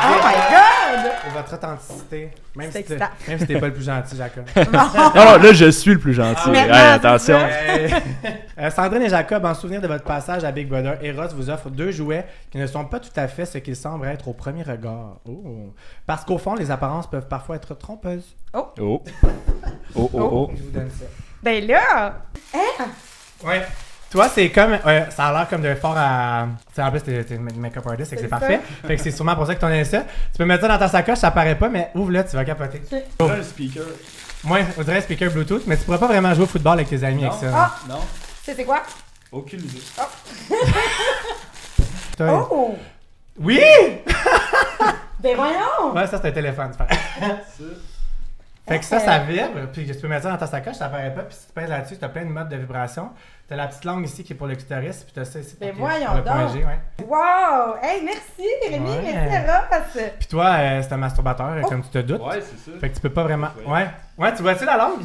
Oh my God! Pour votre authenticité. Même C'est si, excitant. même si t'es pas le plus gentil, Jacob. Non, non, là, je suis le plus gentil. Ah, maintenant, Hey, c'est attention. ça. Sandrine et Jacob, en souvenir de votre passage à Big Brother, Eros vous offre 2 jouets qui ne sont pas tout à fait ce qu'ils semblent être au premier regard. Oh. Parce qu'au fond, les apparences peuvent parfois être trompeuses. Oh. Oh, oh, oh. Je vous donne ça. Ben là! Ouais. Toi, c'est comme. Ça a l'air comme de fort à. Tu sais, en plus, t'es une make-up artist, fait que c'est C'est ça. parfait. Fait que c'est sûrement pour ça que t'en as ça. Tu peux mettre ça dans ta sacoche, ça paraît pas, mais ouvre-le, tu vas capoter. Un speaker. Moi, on dirait speaker Bluetooth, mais tu pourrais pas vraiment jouer au football avec tes amis avec ça. Ah! Non, Tu sais, c'est quoi? aucune idée. Toi, Oh! Oui! Ben voyons! Ouais, ça, c'est un téléphone. c'est pareil. Fait que ça vibre, puis tu peux mettre ça dans ta sacoche, ça apparaît pas, puis si tu pèses là-dessus, t'as plein de modes de vibration. T'as la petite langue ici qui est pour le clitoris, puis t'as ça ici Mais pour voyons le point donc. G, ouais. Wow! Hey, merci Rémi, Ouais. merci Ross! Puis toi, c'est un masturbateur, comme tu te doutes. Ouais, c'est ça. Fait que tu peux pas vraiment. Ouais. Ouais. Ouais, tu vois-tu la langue?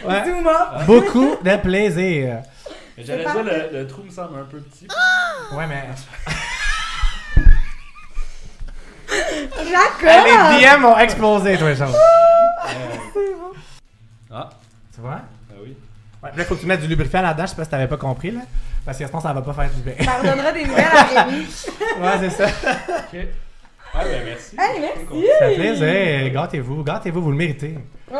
Ouais. Zoom up! Beaucoup de plaisir. J'allais C'est dire, le trou me semble un peu petit. Ouais, mais. Jacob! Les DM ont explosé, toi, les choses. Ah, Tu vois? ah oui. Ouais, puis là, faut que tu mettes du lubrifiant là-dedans, je sais pas si t'avais pas compris, là. Parce que sinon, ça va pas faire du bien. Ça redonnera des nouvelles à Rémi. Ouais, c'est ça. Ok. Ah, ben merci. Hey, merci! Ça fait plaisir. Gâtez-vous, vous le méritez. Oh,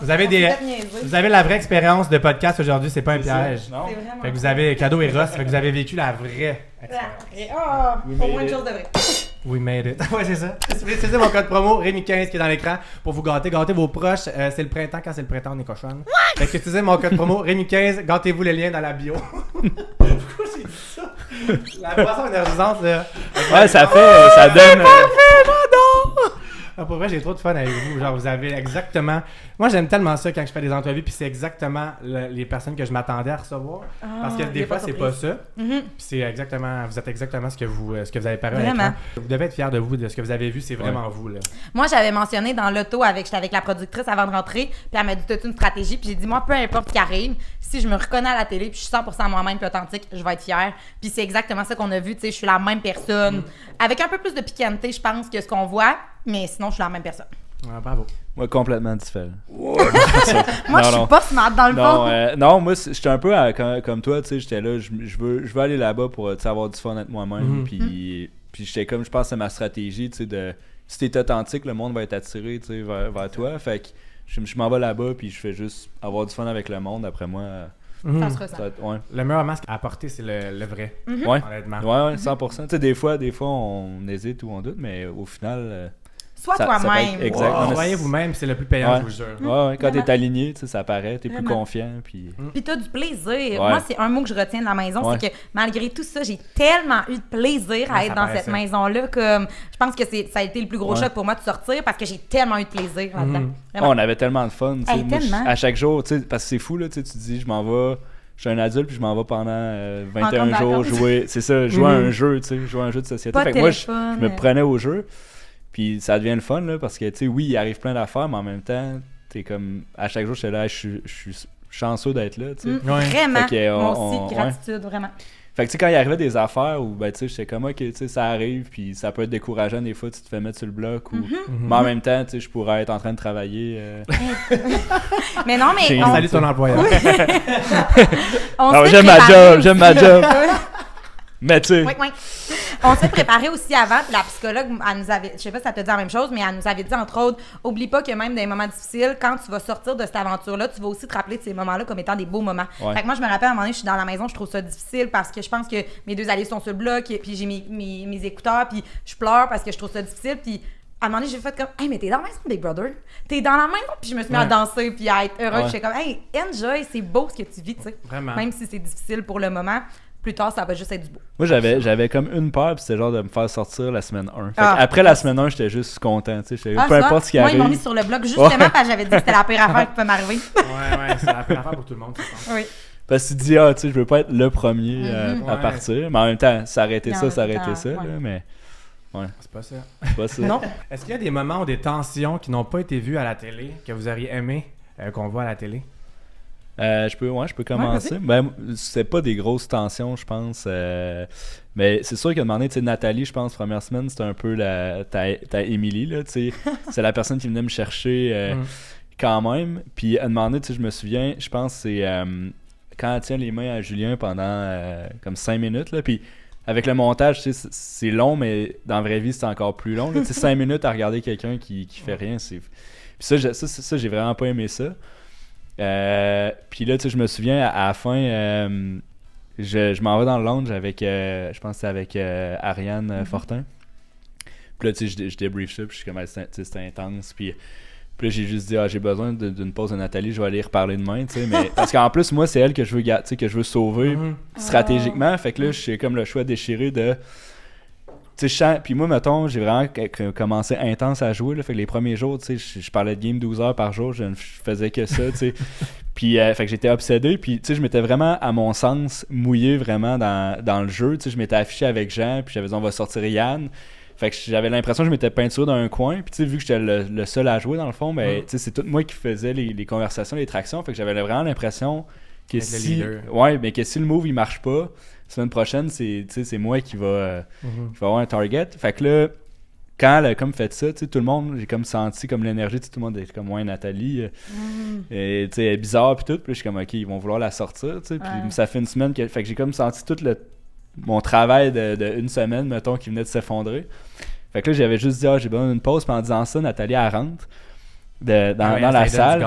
Vous avez on s'est des. fait niaiser. Vous avez la vraie expérience de podcast aujourd'hui, c'est pas un C'est ça. piège. Non? C'est vraiment. Fait que vous avez cadeau et Ross, fait que vous avez vécu la vraie expérience. Oh, We au made moins une it. chose de vrai. We made it. Ouais, c'est ça. Si vous voulez utiliser mon code promo Rémi15 qui est dans l'écran pour vous gâter, gâtez vos proches. C'est le printemps, quand c'est le printemps, on est cochonne. Fait que utilisez mon code promo Rémi15, gâtez-vous le lien dans la bio. Pourquoi j'ai dit ça? La boisson énergisante, là. Ouais, ça donne. Pour vrai, j'ai trop de fun avec vous. Genre, vous avez exactement... Moi, j'aime tellement ça quand je fais des entrevues, puis c'est exactement les personnes que je m'attendais à recevoir. Parce que des fois, c'est pas ça. Puis c'est exactement... Vous êtes exactement ce que vous avez paru à l'écran. Vous devez être fiers de vous, de ce que vous avez vu. C'est vraiment vous, là. Moi, j'avais mentionné dans l'auto, j'étais avec la productrice avant de rentrer, puis elle m'a dit, t'as-tu une stratégie? Puis j'ai dit, moi, peu importe ce qui arrive, si je me reconnais à la télé, puis je suis 100% moi-même puis authentique, je vais être fière. Puis c'est exactement ça qu'on a vu, tu sais, je suis la même personne. Avec un peu plus de piquanteté, je pense, que ce qu'on voit, mais sinon, je suis la même personne. Ah, bravo. Moi, complètement différent. Moi, je suis pas smart dans le fond. Non, moi, j'étais un peu comme toi, tu sais, j'étais là, je veux aller là-bas pour avoir du fun avec moi-même, puis j'étais comme, je pense que c'est ma stratégie, tu sais, de... Si t'es authentique, le monde va être attiré, tu sais, vers toi, fait que je m'en vais là-bas, puis je fais juste avoir du fun avec le monde, après moi... Ça se ressent. Le meilleur masque à porter, c'est le vrai, honnêtement. Ouais, 100%. Tu sais, des fois, on hésite ou on doute, mais au final... Sois toi-même. Exactement. Soyez vous-même, c'est le plus payant, je vous jure. Ouais, quand t'es aligné, tu sais, ça paraît, t'es plus confiant. Puis t'as du plaisir. Moi, c'est un mot que je retiens de la maison, c'est que malgré tout ça, j'ai tellement eu de plaisir à être dans cette maison-là. Comme, je pense que ça a été le plus gros choc pour moi de sortir parce que j'ai tellement eu de plaisir là-dedans. On avait tellement de fun. Tellement. À chaque jour, tu sais, parce que c'est fou, là, tu dis, je m'en vais. Je suis un adulte puis je m'en vais pendant 21 jours jouer. C'est ça, jouer à un jeu, tu sais, jouer à un jeu de société. Fait que moi, je me prenais au jeu. Puis ça devient le fun, là, parce que, tu sais, oui, il arrive plein d'affaires, mais en même temps, t'es comme, à chaque jour, j'étais là, je suis chanceux d'être là, tu sais. Vraiment, que, moi aussi, gratitude, vraiment. Fait que, tu sais, quand il arrivait des affaires où, ben, tu sais, j'étais comme, ok, tu sais, ça arrive, puis ça peut être décourageant des fois, tu te fais mettre sur le bloc, ou... Mais en même temps, tu sais, je pourrais être en train de travailler... Mais non, mais... Salut ton employeur. J'aime ma job. Mais tu sais... Oui. On s'est préparé aussi avant, puis la psychologue, elle nous avait, je sais pas si ça te dit la même chose, mais elle nous avait dit, entre autres, oublie pas que même dans les moments difficiles, quand tu vas sortir de cette aventure-là, tu vas aussi te rappeler de ces moments-là comme étant des beaux moments. Fait que moi, je me rappelle, à un moment donné, je suis dans la maison, je trouve ça difficile parce que je pense que mes deux alliés sont sur le bloc, et puis j'ai mes écouteurs, puis je pleure parce que je trouve ça difficile, puis à un moment donné, j'ai fait comme, hey, mais t'es dans la maison de Big Brother. T'es dans la maison. Puis je me suis mis à danser, puis à être heureuse. Puis j'étais comme, hey, enjoy, c'est beau ce que tu vis, tu sais. Vraiment. Même si c'est difficile pour le moment. Plus tard, ça va juste être du beau. Moi, j'avais comme une peur, puis c'était genre de me faire sortir la semaine 1. Après la semaine 1, j'étais juste content, tu sais. Peu importe ce qui arrive. Moi, ils m'ont mis sur le bloc justement parce que j'avais dit que c'était la pire affaire qui peut m'arriver. Ouais, c'est la pire affaire pour tout le monde, je pense. Oui. Parce que tu te dis, tu sais, je veux pas être le premier à partir. Mais en même temps, s'arrêter ça, là, mais... Ouais. C'est pas ça. Non. Est-ce qu'il y a des moments ou des tensions qui n'ont pas été vues à la télé, que vous auriez aimé qu'on voit à la télé? Je peux commencer. C'est pas des grosses tensions, je pense. Mais c'est sûr qu'à un moment donné, tu sais, Nathalie, je pense, première semaine, c'était un peu ta Émilie, là, tu sais. C'est la personne qui venait me chercher quand même. Puis à un moment donné, tu sais, je me souviens, je pense c'est quand elle tient les mains à Julien pendant comme 5 minutes, là, puis avec le montage, tu sais, c'est long, mais dans la vraie vie, c'est encore plus long. Tu sais, 5 minutes à regarder quelqu'un qui fait rien, c'est... Puis ça, j'ai vraiment pas aimé ça. Puis là, tu sais, je me souviens, à la fin, je m'en vais dans le lounge avec, je pense que c'était avec Ariane Fortin. Puis là, tu sais, je débrief ça, puis je suis comme, c'était intense. Puis là, j'ai juste dit, j'ai besoin d'une pause de Nathalie, je vais aller reparler demain, tu sais. Mais parce qu'en plus, moi, c'est elle que je veux sauver stratégiquement. Fait que là, j'ai comme le choix déchiré de... Tu sais, puis moi, mettons, j'ai vraiment commencé intense à jouer, là, fait que les premiers jours, tu sais, je parlais de game 12 heures par jour, je ne faisais que ça, tu sais. Puis, fait que j'étais obsédé, puis, tu sais, je m'étais vraiment, à mon sens, mouillé vraiment dans le jeu, tu sais, je m'étais affiché avec Jean, puis j'avais dit, on va sortir Yann. Fait que j'avais l'impression que je m'étais peinturé dans un coin, puis tu sais, vu que j'étais le seul à jouer, dans le fond, ben, tu sais, c'est tout moi qui faisais les conversations, les tractions, fait que j'avais vraiment l'impression que que si le move, il marche pas, semaine prochaine, c'est moi qui va avoir un target. Fait que là, quand elle a comme fait ça, tout le monde, j'ai comme senti comme l'énergie, tout le monde est comme, ouais, Nathalie, et tu sais, elle est bizarre pis tout, puis je suis comme, ok, ils vont vouloir la sortir, tu sais, puis ça fait une semaine fait que j'ai comme senti tout mon travail de une semaine, mettons, qui venait de s'effondrer. Fait que là, j'avais juste dit, j'ai besoin d'une pause, puis en disant ça, Nathalie, elle rentre dans la salle.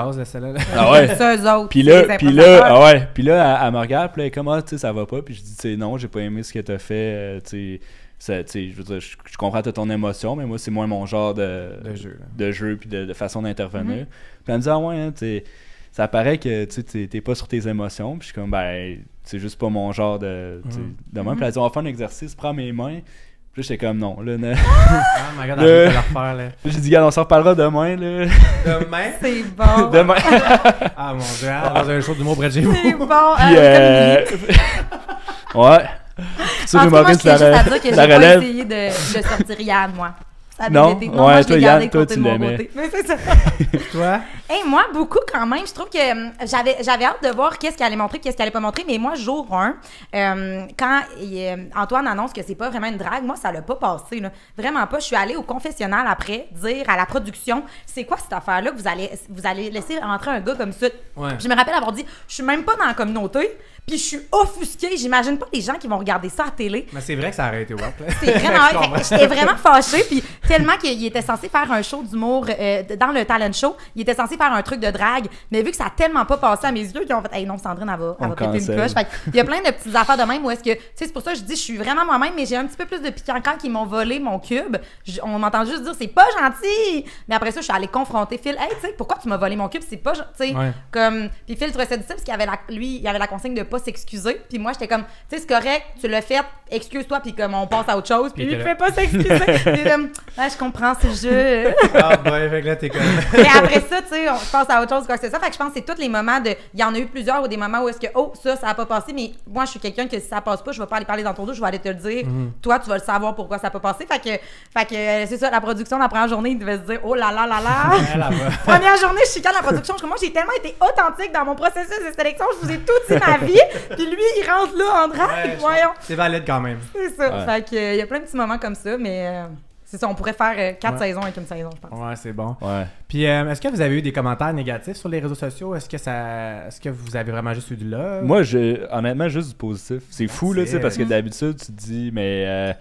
Ah ouais. Ça, eux autres. Puis là, elle me regarde, puis là, elle est comme, tu sais, ça va pas. Puis je dis, tu sais, non, j'ai pas aimé ce que t'as fait. Tu sais, je veux dire, je comprends ton émotion, mais moi, c'est moins mon genre de jeu, puis de façon d'intervenir. Puis elle me dit, hein, ça paraît que t'es pas sur tes émotions. Puis je suis comme, ben, c'est juste pas mon genre de même. Puis elle dit, on va faire un exercice, prends mes mains. Puis là, j'étais comme non. Là, Oh my god, arrête de le refaire, là. j'ai dit, gars, on s'en reparlera demain. Là. Demain? C'est bon. Demain. Ah mon dieu, dans un show d'humour près de chez vous. C'est bon. Puis, ouais. Tu En tout cas, moi, Maurice, je tiens juste à dire que j'ai la pas relève. essayé de sortir Yann, moi. Ça a Non? été... Ouais, moi, je toi, l'ai gardé Yann, toi, côté tu de mon l'aimais. côté. Mais c'est ça. Toi? Hey, moi, beaucoup quand même. Je trouve que j'avais hâte de voir qu'est-ce qu'elle allait montrer, qu'est-ce qu'elle allait pas montrer. Mais moi, jour 1, quand Antoine annonce que c'est pas vraiment une drague, moi, ça l'a pas passé. Là. Vraiment pas. Je suis allée au confessionnal après dire à la production, c'est quoi cette affaire-là que vous allez laisser rentrer un gars comme ça. Ouais. Je me rappelle avoir dit, je suis même pas dans la communauté. Puis je suis offusquée. J'imagine pas les gens qui vont regarder ça à télé. Mais c'est vrai que ça aurait été WAP. C'est vraiment... J'étais vraiment fâchée. Puis tellement qu'il était censé faire un show d'humour dans le talent show, il était censé faire un truc de drague. Mais vu que ça a tellement pas passé à mes yeux qu'ils ont fait « Hey non, Sandrine, elle va péter une coche. » Fait il y a plein de petites affaires de même où est-ce que... Tu sais, c'est pour ça que je dis je suis vraiment moi-même, mais j'ai un petit peu plus de piquant quand ils m'ont volé mon cube. On m'entend juste dire « C'est pas gentil! » Mais après ça, je suis allée confronter Phil. « Hey, tu sais, pourquoi tu m'as volé mon cube? C'est pas gentil. » Tu sais, comme... Puis Phil trouvait ça difficile parce qu'il avait il avait la consigne de pas s'excuser. Puis moi, j'étais comme, tu sais, c'est correct, tu l'as fait, excuse-toi, puis comme on passe à autre chose. Puis lui, il fait pas s'excuser. Puis comme, je comprends, c'est le jeu. Ah, ben, fait que là, t'es comme. Mais après ça, tu sais, je passe à autre chose, quoi que c'est ça. Fait que je pense que c'est tous les moments de. Il y en a eu plusieurs ou des moments où est-ce que, ça a pas passé, mais moi, je suis quelqu'un que si ça passe pas, je vais pas aller parler dans ton dos, je vais aller te le dire. Toi, tu vas le savoir pourquoi ça a pas passé. Fait que c'est ça, la production, la première journée, il devait se dire, oh là là là là. Première journée, je chicane la production. Moi, j'ai tellement été authentique dans mon processus de sélection, je vous ai tout dit ma vie. Puis lui, il rentre là en drague, voyons. C'est valide quand même. C'est ça. Ouais. Fait que il y a plein de petits moments comme ça, mais c'est ça, on pourrait faire 4 saisons avec une saison, je pense. Ouais, c'est bon. Ouais. Puis est-ce que vous avez eu des commentaires négatifs sur les réseaux sociaux? Est-ce que vous avez vraiment juste eu du love? Moi, honnêtement, juste du positif. C'est fou, là, tu sais, parce que d'habitude, tu te dis, mais...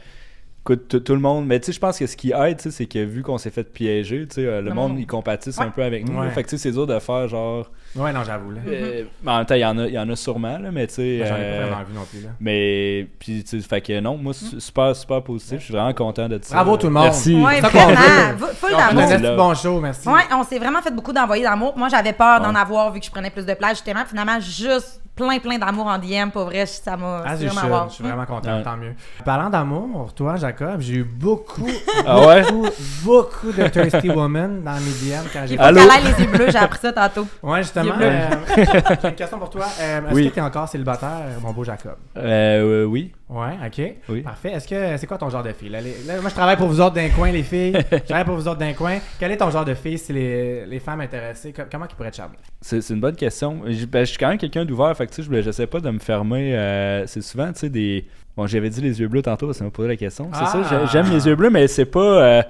écoute, tout le monde, mais tu sais, je pense que ce qui aide, tu sais, c'est que vu qu'on s'est fait piéger, tu sais, le monde, ils compatissent un peu avec nous. Ouais. Fait que tu sais, c'est dur de faire genre. Ouais, non, j'avoue. Là. Mais en même temps, il y en a sûrement, là, mais tu sais. J'en ai pas vraiment vu non plus. Là. Mais, puis, tu sais, fait que non, moi, super, super positif. Je suis vraiment content de ça. Bravo tout le monde. Merci. Ouais, ça vraiment. Full d'amour. On a un bon show, merci. Ouais, on s'est vraiment fait beaucoup d'envoyer d'amour. Moi, j'avais peur d'en avoir vu que je prenais plus de place, justement. Finalement, juste plein d'amour en DM, pour vrai, ça m'a vraiment wow. Je suis vraiment content, tant mieux. Parlant d'amour, toi, Jacob, j'ai eu beaucoup de thirsty women dans mes DM quand j'ai... Il faut qu'elle aille les yeux bleus, j'ai appris ça tantôt. Ouais, justement. J'ai une question pour toi. Est-ce que tu es encore célibataire, mon beau Jacob? Oui. Ouais, ok. Oui. Parfait. C'est quoi ton genre de fille? Là, moi, je travaille pour vous autres d'un coin, les filles. Je travaille pour vous autres d'un coin. Quel est ton genre de fille si les femmes intéressées? Comment ils pourraient te charmer? C'est une bonne question. Je suis quand même quelqu'un d'ouvert, fait que tu sais, j'essaie pas de me fermer. C'est souvent, tu sais, des... Bon, j'avais dit les yeux bleus tantôt, parce que ça m'a posé la question. C'est ça, j'aime les yeux bleus, mais c'est pas...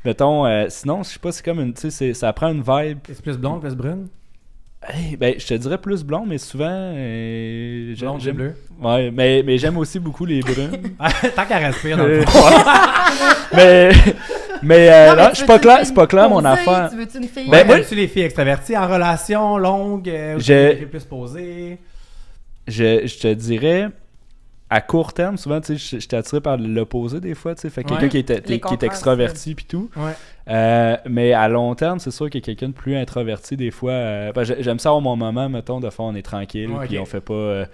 mettons, sinon, je sais pas, c'est comme une... Tu sais, ça prend une vibe. C'est plus blonde, plus brune? Hey, ben, je te dirais plus blond, mais souvent... j'aime bleu. Ouais, mais j'aime aussi beaucoup les brunes. Tant qu'à respirer dans le fond. mais non, c'est pas clair mon affaire. Tu veux-tu une fille? Ben, moi, tu les filles extraverties en relation longue, ou les filles plus posées? Je te dirais... À court terme, souvent, tu sais, je suis attiré par l'opposé des fois, tu sais, fait quelqu'un qui est extraverti puis tout. Ouais. Mais à long terme, c'est sûr qu'il y a quelqu'un de plus introverti des fois. J'aime ça avoir mon moment, mettons, de fois on est tranquille, puis on fait pas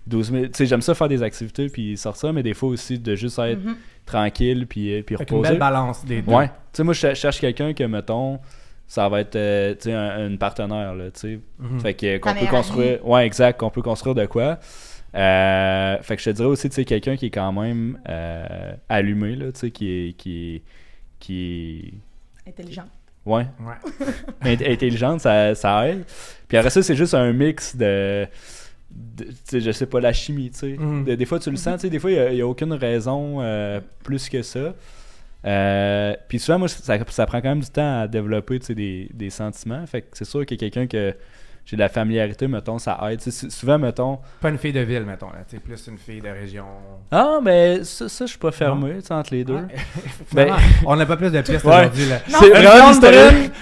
12 000... Tu sais, j'aime ça faire des activités puis sortir, mais des fois aussi de juste être tranquille puis reposer. Une belle balance des deux. Ouais. Tu sais, moi, je cherche quelqu'un que, mettons, ça va être, tu sais, une partenaire, là, tu sais. Fait que qu'on peut construire... Ouais, exact, qu'on peut construire de quoi. Fait que je te dirais aussi, tu sais, quelqu'un qui est quand même allumé, là, tu sais, qui est intelligent. Ouais. Intelligente, ça aide. Puis après ça, c'est juste un mix de tu sais, je sais pas, la chimie, tu sais. Des fois, tu le sens, tu sais, des fois, il y a aucune raison plus que ça. Puis souvent, moi, ça prend quand même du temps à développer, tu sais, des sentiments. Fait que c'est sûr qu'il y a quelqu'un que j'ai de la familiarité, mettons, ça aide. Souvent, mettons... Pas une fille de ville, mettons, là. Tu sais, plus une fille de région. Ah, mais ça je suis pas fermé, tu sais, entre les deux. Ouais. On n'a pas plus de pistes aujourd'hui, là. C'est vraiment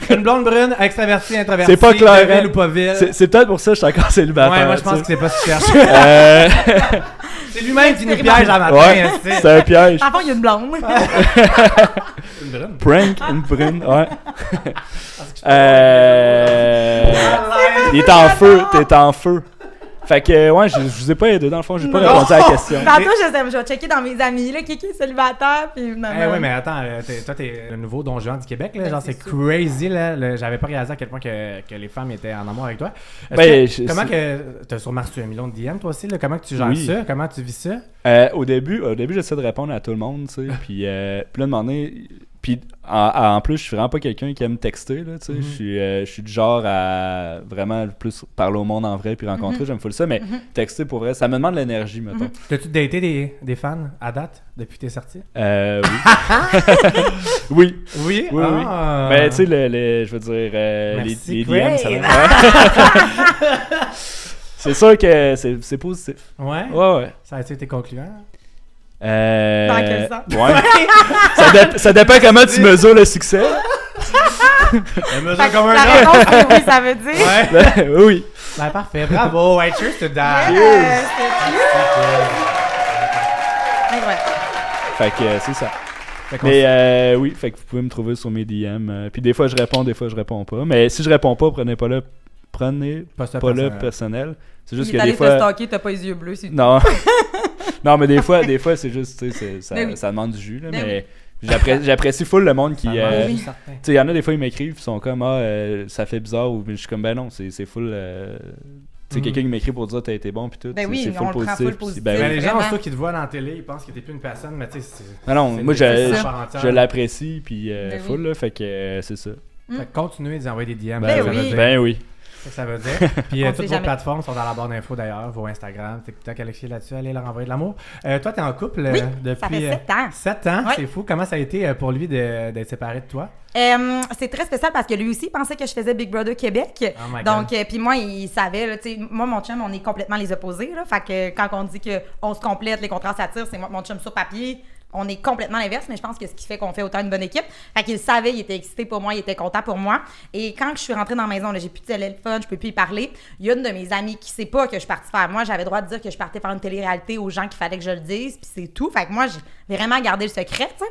une blonde brune, extravertie, introvertie. C'est pas clair. Ville ou pas ville. C'est peut-être pour ça que je suis encore célibataire. Ouais, moi, je pense que c'est pas ce qu'il cherche. C'est lui-même qui nous piège à matin. Ouais, c'est un piège. Avant, il y a une blonde. Une brune. Prank, une brune, ouais. Il est en feu, t'es en feu. Fait que, ouais, je vous ai pas aidé dans le fond, j'ai pas répondu à la question. Tantôt, je vais checker dans mes amis, là, qui est célibataire, puis oui, mais attends, toi, t'es le nouveau Don Juan du Québec, là. Genre, c'est crazy, là. J'avais pas réalisé à quel point que les femmes étaient en amour avec toi. Comment que. T'as sûrement reçu 1 million de DM, toi aussi, là. Comment que tu gères ça? Comment tu vis ça? Au début, j'essaie de répondre à tout le monde, tu sais. Puis là, de demander. Puis en plus, je suis vraiment pas quelqu'un qui aime texter, là, tu sais. Je suis du genre à vraiment plus parler au monde en vrai puis rencontrer, j'aime full ça, mais texter pour vrai, ça me demande de l'énergie, mettons. T'as-tu daté des fans à date depuis que t'es sorti? Oui. Oui? Oui. Mais tu sais, je veux dire, les DM, ça va. C'est sûr que c'est positif. Ouais? Ouais. Ça a été concluant? Dans quel sens? Ouais. Ça dépend comment tu mesures le succès. Elle mesure comme un la gars. réponse, c'est oui, ça veut dire. Ouais. Oui. Ben, parfait. Bravo. White cheers to that. Fait que c'est ça. Mais oui, fait que vous pouvez me trouver sur mes DM. Puis des fois je réponds, des fois je réponds pas. Mais si je réponds pas, prenez pas le personnel. C'est juste que des fois. T'es allé te stalker, t'as pas les yeux bleus. Non. Non, mais des fois c'est juste, tu sais, ça demande du jus, là. Mais j'apprécie full le monde qui. Tu sais, il y en a des fois, ils m'écrivent, ils sont comme, ça fait bizarre, ou je suis comme, ben non, c'est full. Tu sais, quelqu'un qui m'écrit pour dire t'as été bon, puis tout. Ben oui, c'est on full le prend positif. full positif. Ben, les gens, Vraiment. ceux qui te voient dans la télé, ils pensent que t'es plus une personne, mais tu sais, c'est. Non, moi, je le l'apprécie, puis Ben full, là, fait que c'est ça. Fait que continuez d'envoyer des DM. Ben oui. Ben oui. C'est ça que ça veut dire. Puis On toutes sait vos jamais. plateformes sont dans la barre d'infos d'ailleurs, vos Instagram, TikTok, Alexis là-dessus, allez leur envoyer de l'amour. Toi, t'es en couple Oui, depuis ça fait 7 ans. 7 ans, Ouais. c'est fou. Comment ça a été pour lui d'être séparé de toi? C'est très spécial parce que lui aussi pensait que je faisais Big Brother Québec. Oh my Donc, puis moi, il savait, là, tu sais, moi, mon chum, on est complètement les opposés, là. Fait que quand on dit qu'on se complète, les contrats s'attirent, c'est moi, mon chum sur papier. On est complètement l'inverse, mais je pense que ce qui fait qu'on fait autant une bonne équipe. Fait qu'il savait, il était excité pour moi, il était content pour moi. Et quand je suis rentrée dans la maison, là, j'ai plus de téléphone, je peux plus y parler. Il y a une de mes amies qui sait pas que je suis partie faire. Moi, j'avais le droit de dire que je partais faire une télé-réalité aux gens qu'il fallait que je le dise, puis c'est tout. Fait que moi, j'ai vraiment gardé le secret, tu sais.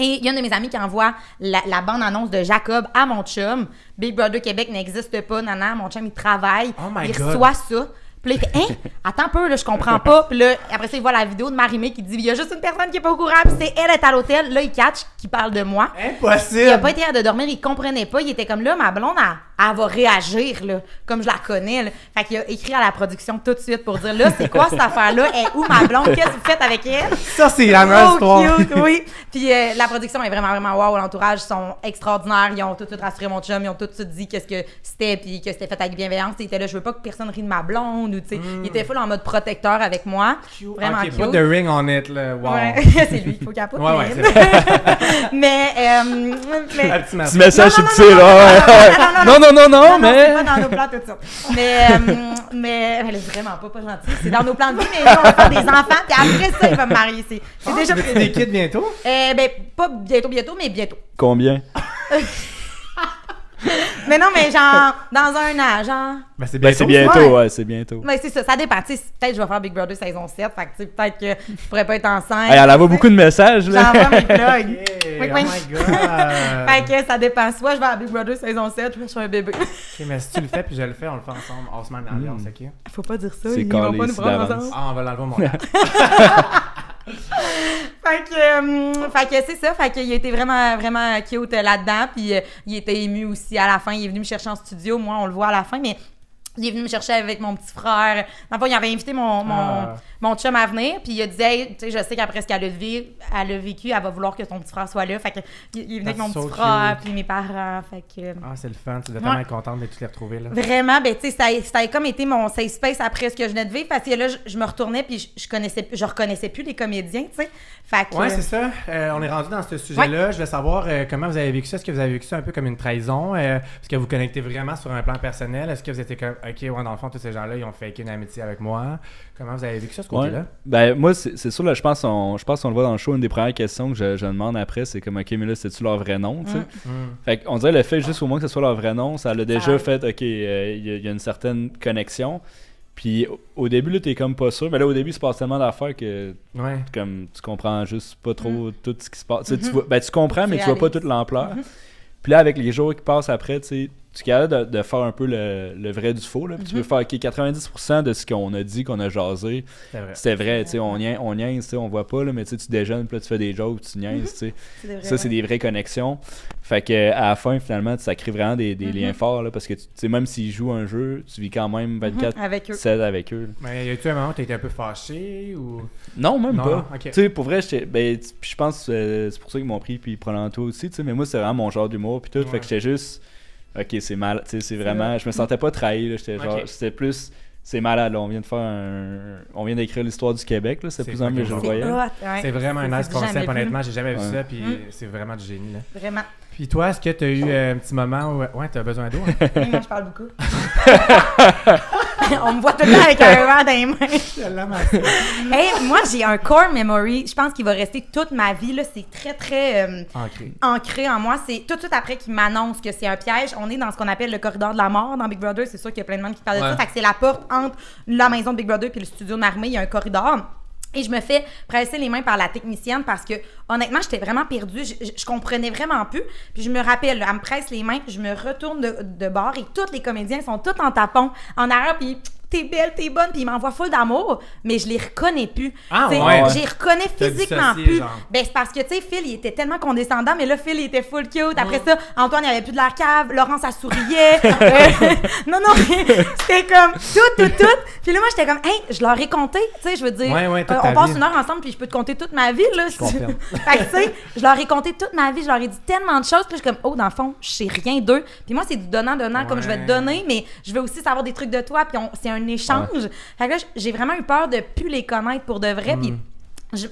Et il y a une de mes amies qui envoie la bande-annonce de Jacob à mon chum. Big Brother Québec n'existe pas, nana. Mon chum, il travaille. Oh my il God. reçoit ça. Puis là, il fait « Hein? Attends un peu, là, je comprends pas. » Puis là, après ça, il voit la vidéo de Marie-Mé qui dit « Il y a juste une personne qui est pas au courant, puis c'est elle est à l'hôtel. » Là, il catch qui parle de moi. Impossible! Il a pas été capable de dormir, il comprenait pas. Il était comme là, ma blonde, elle va réagir, là, comme je la connais. Là. Fait qu'il a écrit à la production tout de suite pour dire là, c'est quoi cette affaire-là? Elle est où ma blonde? Qu'est-ce que vous faites avec elle? Ça, c'est la meilleure histoire. Cute, oui. Puis la production est vraiment, vraiment wow. L'entourage sont extraordinaires. Ils ont tout de suite rassuré mon chum. Ils ont tout de suite dit qu'est-ce que c'était, puis que c'était fait avec bienveillance. Il était là, je veux pas que personne rie de ma blonde. Ou, tu sais, il était full en mode protecteur avec moi. Vraiment Ok, cute. put the ring on it, là. Wow. Ouais. C'est lui qu'il faut qu'elle Ouais, ouais, c'est vrai. mais Un petit Petit masque. message subtil, là. Non, mais. c'est pas dans nos plans tout ça. Mais elle est vraiment pas gentille. C'est dans nos plans de vie, mais là, on va faire des enfants, puis après ça, il va me marier. C'est déjà Veux-tu des kids bientôt? Ben, pas bientôt, mais bientôt. Combien? Mais non, mais genre, dans un an, genre. Ben, c'est Ben, c'est bientôt. bientôt, ouais, c'est bientôt. Mais c'est ça dépend. Tu sais, peut-être que je vais faire Big Brother saison 7, fait que tu sais, peut-être que je pourrais pas être enceinte. Hey, elle envoie beaucoup de messages, là. J'envoie mes plugs. Okay, Oui, oh oui. my God. Fait que ça dépend. Soit je vais à Big Brother saison 7, soit je suis un bébé. Ok, mais si tu le fais puis je le fais, on le fait ensemble. On se met en alliance, ok? Faut pas dire ça, C'est ils vont calé pas nous ici prendre d'avance. ensemble. Ah, on va l'enlever au montage. Fait que c'est ça, fait qu'il a été vraiment, vraiment cute là-dedans, puis il était ému aussi à la fin, il est venu me chercher en studio, moi on le voit à la fin, mais il est venu me chercher avec mon petit frère. Dans le fond, il avait invité mon chum à venir, puis il a dit hey, tu sais, je sais qu'après ce qu'elle a vécu, elle va vouloir que son petit frère soit là. Fait que il est venu avec mon petit frère, puis mes parents. Fait que Ah, c'est le fun. Tu dois tellement être contente de tous les retrouver, là. vraiment, ben tu sais, ça a comme été mon safe space après ce que je venais de vivre, parce que là, je me retournais, puis je reconnaissais plus les comédiens, tu sais. Fait que Ouais, c'est ça. On est rendu dans ce sujet-là. Je vais savoir comment vous avez vécu ça. Est-ce que vous avez vécu ça un peu comme une trahison? Est-ce que vous connectez vraiment sur un plan personnel? Est-ce que vous étiez comme, OK, ouais, dans le fond, tous ces gens-là, ils ont fait une amitié avec moi? Comment vous avez vécu ça, ce côté-là? Ouais. Ben, moi, c'est sûr, là, je pense qu'on le voit dans le show. Une des premières questions que je demande après, c'est comme, OK, mais là, c'est-tu leur vrai nom, tu sais? Fait qu'on dirait le fait juste au moins que ce soit leur vrai nom, ça l'a déjà fait, OK, il y a une certaine connexion. Puis au début, là, t'es comme pas sûr. Mais là, au début, il se passe tellement d'affaires que comme tu comprends juste pas trop tout ce qui se passe. Tu comprends, mais tu vois pas toute l'ampleur. Puis là, avec les jours qui passent après, tu sais, es capable de faire un peu le vrai du faux. Là. Puis tu peux faire 90% de ce qu'on a dit, qu'on a jasé. C'était vrai. On niaise, on voit pas, là, mais tu déjeunes, puis là, tu fais des jokes, tu niaises. Ça, c'est des vraies connexions. Fait que à la fin, finalement, ça crée vraiment des liens forts. Là, parce que même s'ils jouent un jeu, tu vis quand même 24/7 avec eux. Mais y a-tu un moment où tu été un peu fâché ou... Non, même pas. Okay. Pour vrai, je pense que c'est pour ça qu'ils m'ont pris, puis probablement toi aussi. Mais moi, c'est vraiment mon genre d'humour. Puis tout. Fait que j'étais juste. Ok, c'est mal. C'est vraiment. Je me sentais pas trahi. Là, c'était plus. C'est malade, là. On vient d'écrire l'histoire du Québec, là. C'est plus simple que je le voyais. C'est vraiment un nice concept, honnêtement. J'ai jamais vu ça, puis c'est vraiment du génie, là. Vraiment. Puis toi, est-ce que tu as eu un petit moment où... Ouais, t'as besoin d'eau? Oui, moi, je parle beaucoup. On me voit tout le temps avec un verre dans les mains. Hey, moi, j'ai un core memory. Je pense qu'il va rester toute ma vie, là. C'est très, très ancré en moi. C'est tout de suite après qu'il m'annonce que c'est un piège. On est dans ce qu'on appelle le corridor de la mort dans Big Brother. C'est sûr qu'il y a plein de monde qui parle de ça. Fait que c'est la porte entre la maison de Big Brother et le studio de Marmé. Il y a un corridor. Et je me fais presser les mains par la technicienne parce que, honnêtement, j'étais vraiment perdue. Je comprenais vraiment plus. Puis je me rappelle, là, elle me presse les mains, je me retourne de bord et tous les comédiens sont tous en tapon, en arrière, puis t'es belle, t'es bonne, puis ils m'envoient full d'amour, mais je les reconnais plus. Je les reconnais physiquement plus. Genre. Ben, c'est parce que, tu sais, Phil, il était tellement condescendant, mais là, Phil, il était full cute. Après ça, Antoine, il avait plus de la cave. Laurence, elle souriait. Non, c'était comme tout. Puis là, moi, j'étais comme, hey, je leur ai compté. Tu sais, je veux dire, on passe une heure ensemble, puis je peux te compter toute ma vie, là. Fait que, tu sais, je leur ai compté toute ma vie. Je leur ai dit tellement de choses. Puis je suis comme, oh, dans le fond, je sais rien d'eux. Puis moi, c'est du donnant, comme je vais te donner, mais je veux aussi savoir des trucs de toi. Puis c'est un échange. Fait que là, j'ai vraiment eu peur de plus les connaître pour de vrai. Puis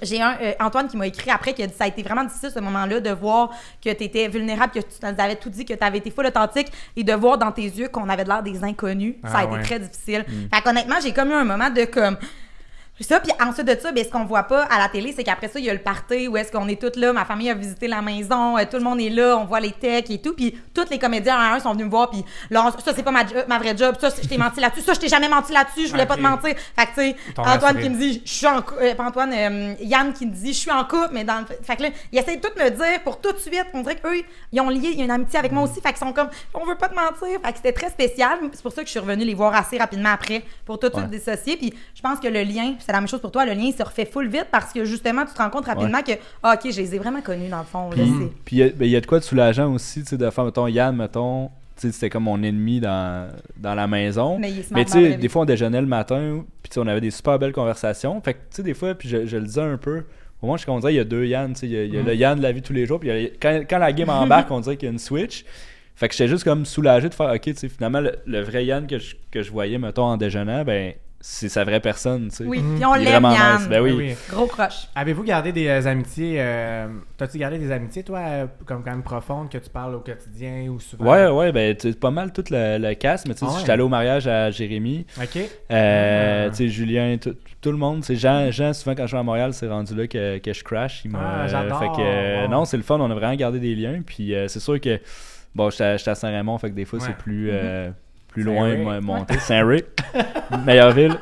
j'ai Antoine qui m'a écrit après qui a dit ça a été vraiment difficile ce moment-là de voir que tu étais vulnérable, que tu nous avais tout dit, que tu avais été full authentique et de voir dans tes yeux qu'on avait l'air des inconnus. Ça a été très difficile. Fait qu'honnêtement, j'ai comme eu un moment de comme... Ça, puis ensuite de ça, ben, ce qu'on voit pas à la télé, c'est qu'après ça, il y a le party où est-ce qu'on est toutes là, ma famille a visité la maison, tout le monde est là, on voit les techs et tout, puis tous les comédiens en un sont venus me voir, puis là, ça, c'est pas ma vraie job, ça, je t'ai menti là-dessus, ça, je t'ai jamais menti là-dessus, je voulais pas te mentir. Fait que, tu sais, Antoine qui me dit, je suis en couple, Yann qui me dit, je suis en couple, mais dans le... Fait que là, ils essaient de tout me dire pour tout de suite, on dirait qu'eux, ils ont lié, il y a une amitié avec moi aussi, fait qu'ils sont comme, on veut pas te mentir, fait que c'était très spécial, c'est pour ça que je suis revenue les voir assez rapidement après, pour tout de suite dissocier, puis je pense que le lien, c'est la même chose pour toi, le lien se refait full vite parce que justement tu te rends compte rapidement que ok, je les ai vraiment connus dans le fond. Puis il y a de quoi de soulageant aussi, tu sais, de faire, mettons, Yann, mettons, tu sais, c'était comme mon ennemi dans la maison. Mais tu sais, des fois on déjeunait le matin, puis on avait des super belles conversations. Fait que tu sais, des fois, puis je le disais un peu, au moins je dirait il y a deux Yann, tu sais, il y a le Yann de la vie de tous les jours, puis quand la game embarque, on dirait qu'il y a une switch. Fait que j'étais juste comme soulagé de faire ok, tu sais, finalement le vrai Yann que je voyais, mettons, en déjeunant, ben c'est sa vraie personne, tu sais. Oui, puis on l'aime, Yann. Nice. Ben oui. Gros crush. Avez-vous gardé des amitiés... T'as-tu gardé des amitiés, toi, comme quand même profondes, que tu parles au quotidien ou souvent? Ouais, ben c'est pas mal tout le cast, mais tu sais, j'étais allé au mariage à Jérémy. OK. Tu sais, Julien, tout le monde. Tu sais, Jean, souvent, quand je vais à Montréal, c'est rendu là que je crash. J'adore. Fait que, non, c'est le fun, on a vraiment gardé des liens. Puis c'est sûr que, bon, j'étais à Saint-Raymond, fait que des fois, c'est plus... plus loin monter, Saint-Ray, meilleure ville.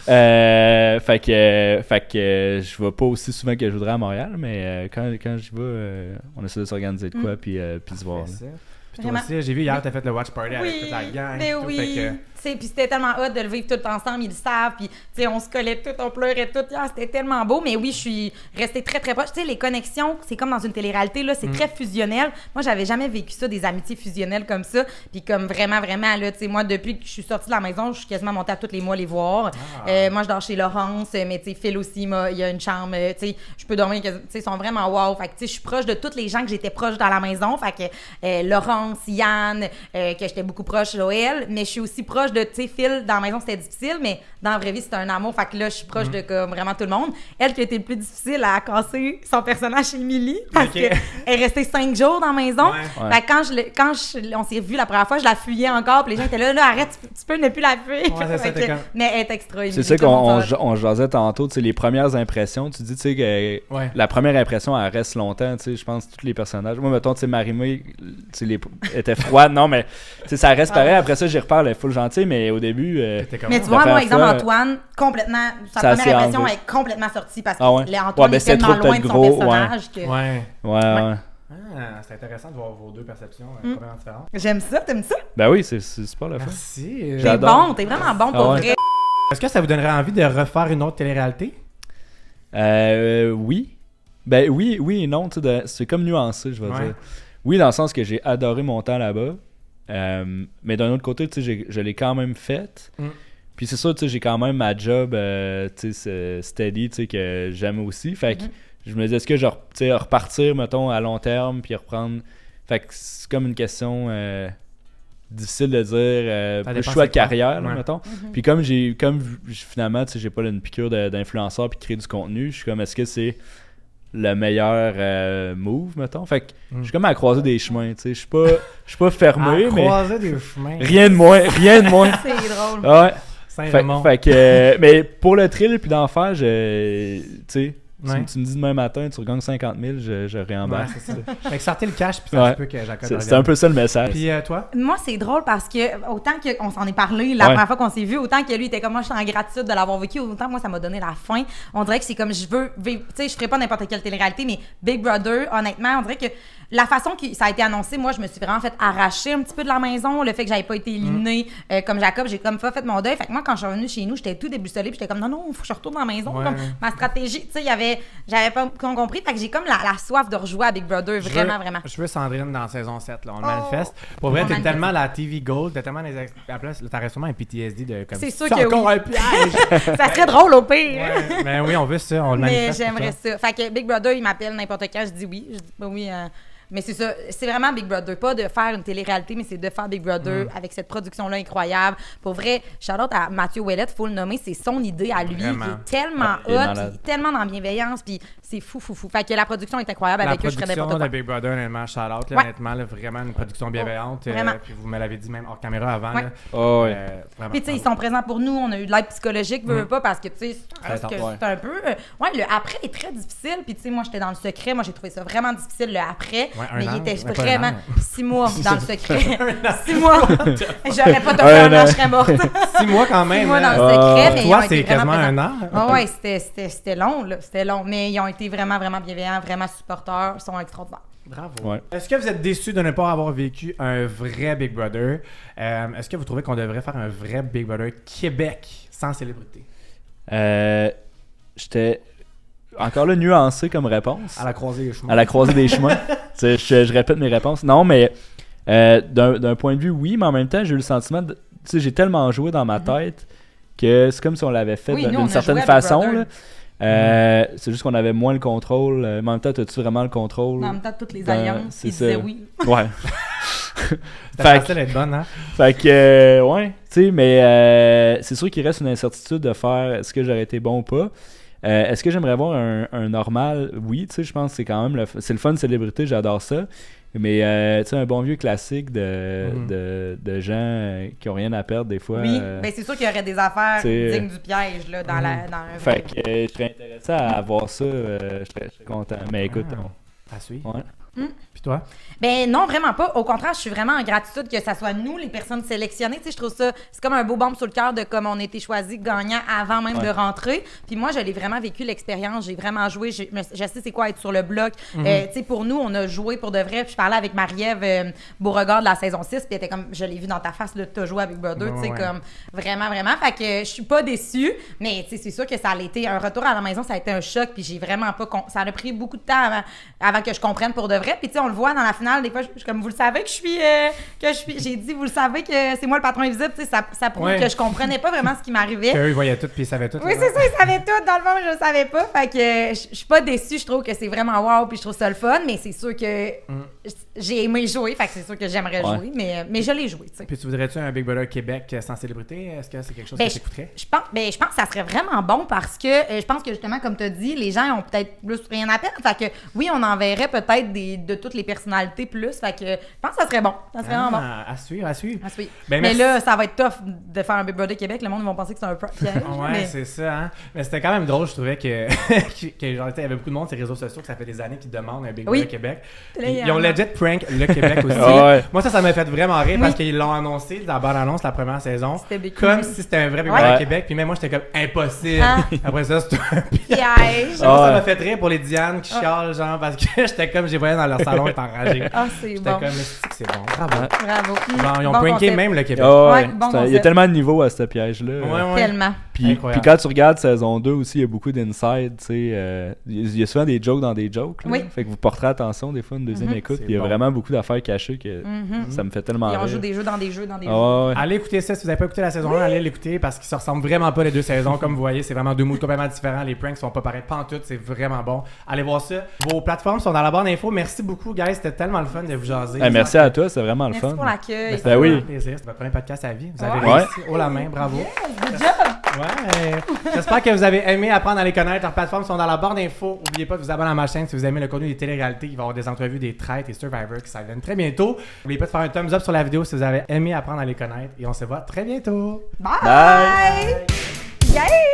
Fait que je vais pas aussi souvent que je voudrais à Montréal, mais quand j'y vais, on essaie de s'organiser de quoi, puis se voir. Puis toi aussi, j'ai vu hier, t'as fait le watch party avec toute la gang. Mais oui, fait que... Puis c'était tellement hot de le vivre tout ensemble, ils le savent, puis on se collait tout, on pleurait tout, c'était tellement beau, mais oui, je suis restée très très proche. Tu sais, les connexions, c'est comme dans une télé-réalité, là, c'est très fusionnel. Moi, j'avais jamais vécu ça, des amitiés fusionnelles comme ça, puis comme vraiment, là, tu sais, moi, depuis que je suis sortie de la maison, je suis quasiment montée à tous les mois les voir. Moi, je dors chez Laurence, mais tu sais, Phil aussi, il y a une chambre, tu sais, je peux dormir, tu sais, ils sont vraiment wow. Fait que, tu sais, je suis proche de tous les gens que j'étais proche dans la maison, fait que Laurence, Yann, que j'étais beaucoup proche, Joël, mais je suis aussi proche de, tu sais, Phil, dans la maison, c'était difficile, mais dans la vraie vie, c'était un amour. Fait que là, je suis proche de comme, vraiment tout le monde. Elle qui a été le plus difficile à casser son personnage chez Émilie, parce qu'elle est restée 5 jours dans la maison. Fait que on s'est vu la première fois, je la fuyais encore, puis les gens étaient là, arrête, tu peux ne plus la fuir. Mais elle est extra. C'est ça qu'on jasait tantôt, tu sais, les premières impressions, tu dis, tu sais, que la première impression, elle reste longtemps, tu sais, je pense, tous les personnages. Moi, mettons, tu sais, Marie-Mé, était froide, non, mais, tu sais, ça reste pareil. Après ça, j'y reparle, elle est full gentille, mais au début... mais tu vois, moi, exemple, Antoine, complètement, sa première impression est complètement sortie parce qu'Antoine est tellement loin de son personnage que... Ouais. Ah, c'est intéressant de voir vos deux perceptions complètement différentes. J'aime ça, t'aimes ça? Ben oui, c'est super le fun. Merci. T'es J'adore. bon, t'es vraiment bon pour Ah ouais. vrai. Est-ce que ça vous donnerait envie de refaire une autre télé-réalité? Oui. Ben oui et non, tu sais, c'est comme nuancé, je vais Ouais. dire. Oui, dans le sens que j'ai adoré mon temps là-bas, mais d'un autre côté, tu sais, je l'ai quand même faite. Puis c'est ça, tu sais, j'ai quand même ma job, tu sais, steady, tu sais, que j'aime aussi. Fait que je me disais, est-ce que tu sais, repartir, mettons, à long terme, puis reprendre... Fait que c'est comme une question difficile de dire, Ça plus dépend choix de c'est quoi. carrière, là, Ouais. mettons. Puis comme finalement, tu sais, j'ai pas une piqûre d'influenceur puis de créer du contenu, je suis comme, est-ce que c'est le meilleur move, mettons? Fait que je suis comme à croiser des chemins, tu sais. Je suis pas fermé, mais Croiser des chemins. rien de moins. C'est drôle. Ouais. Saint-Raymond. Fait que, mais pour le thrill puis d'enfer, tu sais, Ouais. tu me dis demain matin, tu regagnes 50 000, je réembarque. Ouais, c'est ça. Fait que sortez le cash, puis ça Ouais. se peut que Jacob C'est revienne. un peu ça le message. Puis toi? Moi, c'est drôle parce que autant qu'on s'en est parlé la première fois qu'on s'est vu, autant que lui était comme moi, je suis en gratitude de l'avoir vécu, autant moi, ça m'a donné la faim. On dirait que c'est comme je veux vivre. Tu sais, je ferais pas n'importe quelle télé-réalité, mais Big Brother, honnêtement, on dirait que la façon que ça a été annoncé, moi, je me suis vraiment fait arracher un petit peu de la maison. Le fait que j'avais pas été éliminée comme Jacob, j'ai comme pas fait mon deuil. Fait que moi, quand je suis revenue chez nous, j'étais tout déboussolée. Puis j'étais comme, non, faut que je retourne dans la maison. Ouais. Comme ma stratégie, tu sais, j'avais pas compris. Fait que j'ai comme la soif de rejouer à Big Brother, vraiment. Je veux Sandrine dans saison 7, là, on le Oh. manifeste. Pour vrai, On t'es manifeste. tellement la TV Gold, t'as tellement t'aurais sûrement un PTSD de comme C'est sûr c'est que encore oui. un piège! Ça serait drôle au pire. Ouais, mais oui, on veut ça, on le Mais manifeste. pour j'aimerais toi. ça. Fait que Big Brother, il m'appelle n'importe quand, je dis oui. Je dis pas oui. Mais c'est ça, c'est vraiment Big Brother. Pas de faire une télé-réalité, mais c'est de faire Big Brother avec cette production-là incroyable. Pour vrai, shout-out à Mathieu Ouellette, faut le nommer, c'est son idée à lui. Vraiment. Il est tellement il est hot, malade. il est tellement dans la bienveillance, puis c'est fou. Fait que la production est incroyable. La Avec eux, je ferais production n'importe de quoi. Big Brother, honnêtement, shout-out, là, Ouais. honnêtement, là, vraiment une production bienveillante. Vraiment. Puis vous me l'avez dit même hors caméra avant. Ouais. Là. Oh, ouais. Vraiment. Puis, tu sais, ils sont présents pour nous. On a eu de l'aide psychologique, veux pas, parce que, tu sais, intense, c'est un peu. Ouais, le après est très difficile. Puis, tu sais, moi, j'étais dans le secret. Moi, j'ai trouvé ça vraiment difficile, le après. Ouais, un mais an, il était ouais, pas un vraiment an. 6 mois dans le secret. 6 mois. J'aurais pas toffé Un un an, an. je serais morte. 6 mois quand même. 6 mois là. dans le secret. Ah. Mais Toi, ils ont été c'est vraiment quasiment présents. un an. Ah ouais, c'était long, là. C'était long. Mais ils ont été vraiment, vraiment bienveillants, vraiment supporters. Ils sont extraordinaires. Bravo. Ouais. Est-ce que vous êtes déçu de ne pas avoir vécu un vrai Big Brother? Est-ce que vous trouvez qu'on devrait faire un vrai Big Brother Québec sans célébrité? J'étais encore là nuancé comme réponse. À la croisée des chemins. À la croisée des chemins. Tu sais, je répète mes réponses. Non, mais d'un point de vue, oui, mais en même temps, j'ai eu le sentiment tu sais, j'ai tellement joué dans ma tête que c'est comme si on l'avait fait Oui, nous, on d'une a certaine joué à Big façon. Brother. Là. C'est juste qu'on avait moins le contrôle. Mais en même temps, as-tu vraiment le contrôle? En même temps, toutes les Ben, alliances, c'est ils disaient ça. oui. Ouais. C'était Fait facile d'être bonne, hein? Fait que, ouais, tu sais, mais c'est sûr qu'il reste une incertitude de faire est-ce que j'aurais été bon ou pas. Est-ce que j'aimerais voir un normal? Oui, tu sais, je pense que c'est quand même c'est le fun de célébrité, j'adore ça. Mais tu sais, un bon vieux classique de gens qui ont rien à perdre des fois. Oui, ben c'est sûr qu'il y aurait des affaires c'est- dignes du piège là, dans un Fait que je serais intéressé à voir ça, je serais content. Mais écoute, À suivre. ouais. Puis toi? Ben non, vraiment pas. Au contraire, je suis vraiment en gratitude que ça soit nous, les personnes sélectionnées. Tu sais, je trouve ça, c'est comme un beau baume sur le cœur de comme on a été choisis gagnants avant même de rentrer. Puis moi, je l'ai vraiment vécu l'expérience. J'ai vraiment joué. Je sais c'est quoi être sur le bloc. Tu sais, pour nous, on a joué pour de vrai. Puis je parlais avec Marie-Ève Beauregard de la saison 6. Puis elle était comme, je l'ai vu dans ta face, là, t'as joué avec Brother. Tu sais, Ouais. comme vraiment, vraiment. Fait que je suis pas déçue. Mais tu sais, c'est sûr que ça a été un retour à la maison. Ça a été un choc. Puis j'ai vraiment pas. Ça a pris beaucoup de temps avant que je comprenne pour de vrai. Puis tu sais, on le voit dans la finale, des fois, je suis comme, vous le savez que je suis. J'ai dit, vous le savez que c'est moi le patron invisible. Tu sais, ça prouve Ouais. que je comprenais pas vraiment ce qui m'arrivait. Qu'eux, ils voyaient tout puis ils savaient tout. Oui, là. c'est ça, ils savaient tout. Dans le fond, je le savais pas. Fait que je suis pas déçue. Je trouve que c'est vraiment wow, puis je trouve ça le fun. Mais c'est sûr que j'ai aimé jouer. Fait que c'est sûr que j'aimerais Ouais. jouer. Mais je l'ai joué, tu sais. Puis tu voudrais-tu un Big Brother Québec sans célébrité? Est-ce que c'est quelque chose Ben, que t'écouterais? Je pense que ça serait vraiment bon parce que je pense que justement, comme tu as dit, les gens ont peut-être plus rien à perdre. Fait que oui, on enverrait peut-être de toutes les personnalités plus. Fait que je pense que ça serait bon. Ça serait vraiment bon. À suivre, à suivre. Ah, oui. Ben, mais merci. là, ça va être tough de faire un Big Brother Québec. Le monde va penser que c'est un piège. Ouais, mais... c'est ça, hein. Mais c'était quand même drôle, je trouvais que genre, il y avait beaucoup de monde sur les réseaux sociaux que ça fait des années qu'ils demandent un Big Oui. Brother Québec. Là, Puis il y a ils ont un- legit prank le Québec aussi. Ah ouais. Moi, ça m'a fait vraiment rire Oui. parce qu'ils l'ont annoncé dans la bande-annonce la première saison. C'était Big Comme Brother. si c'était un vrai Big Ouais. Brother Ouais. Québec. Puis même moi, j'étais comme impossible. Ah. Après ça, c'était un piège. Piège. Moi, ça ouais. m'a fait rire pour les Diane qui chialent, genre, parce que j'étais comme, j'ai voyé dans leur salon est enragé. Ah, c'est J'étais bon. comme, c'est bon, bravo. Bravo. Genre, ils ont Bon pranké concept. même le Québec. Ah Ouais, ouais, bon il y a concept. tellement de niveaux à ce piège-là. Ouais. Tellement. Puis Incroyable. quand tu regardes saison 2 aussi, il y a beaucoup d'inside, tu sais. Il y a souvent des jokes dans des jokes. Là. Oui. Fait que vous porterez attention des fois une deuxième écoute. C'est Puis il y a bon. vraiment beaucoup d'affaires cachées que ça me fait tellement Et on rire. joue des jeux dans des jeux dans des jeux. Ah ouais. Allez écouter ça si vous n'avez pas écouté la saison 1, allez l'écouter parce qu'ils se ressemblent vraiment pas les deux saisons. Comme vous voyez, c'est vraiment deux moods complètement différents. Les pranks sont pas pareils pantoute, c'est vraiment bon. Allez voir ça. Vos plateformes sont dans la barre d'infos. Merci beaucoup, guys. C'était tellement le fun de vous jaser. Merci à toi, c'est vraiment le Merci fun. pour l'accueil. C'était Ben oui. un plaisir. C'est votre premier podcast à vie. Vous avez Ouais. réussi haut la main. Bravo. Good job. Ouais. J'espère que vous avez aimé apprendre à les connaître. Leurs plateformes sont dans la barre d'infos. N'oubliez pas de vous abonner à ma chaîne si vous aimez le contenu des téléréalités. Il va y avoir des entrevues, des traites et Survivor qui s'en viennent très bientôt. N'oubliez pas de faire un thumbs up sur la vidéo si vous avez aimé apprendre à les connaître. Et on se voit très bientôt. Bye. Yay!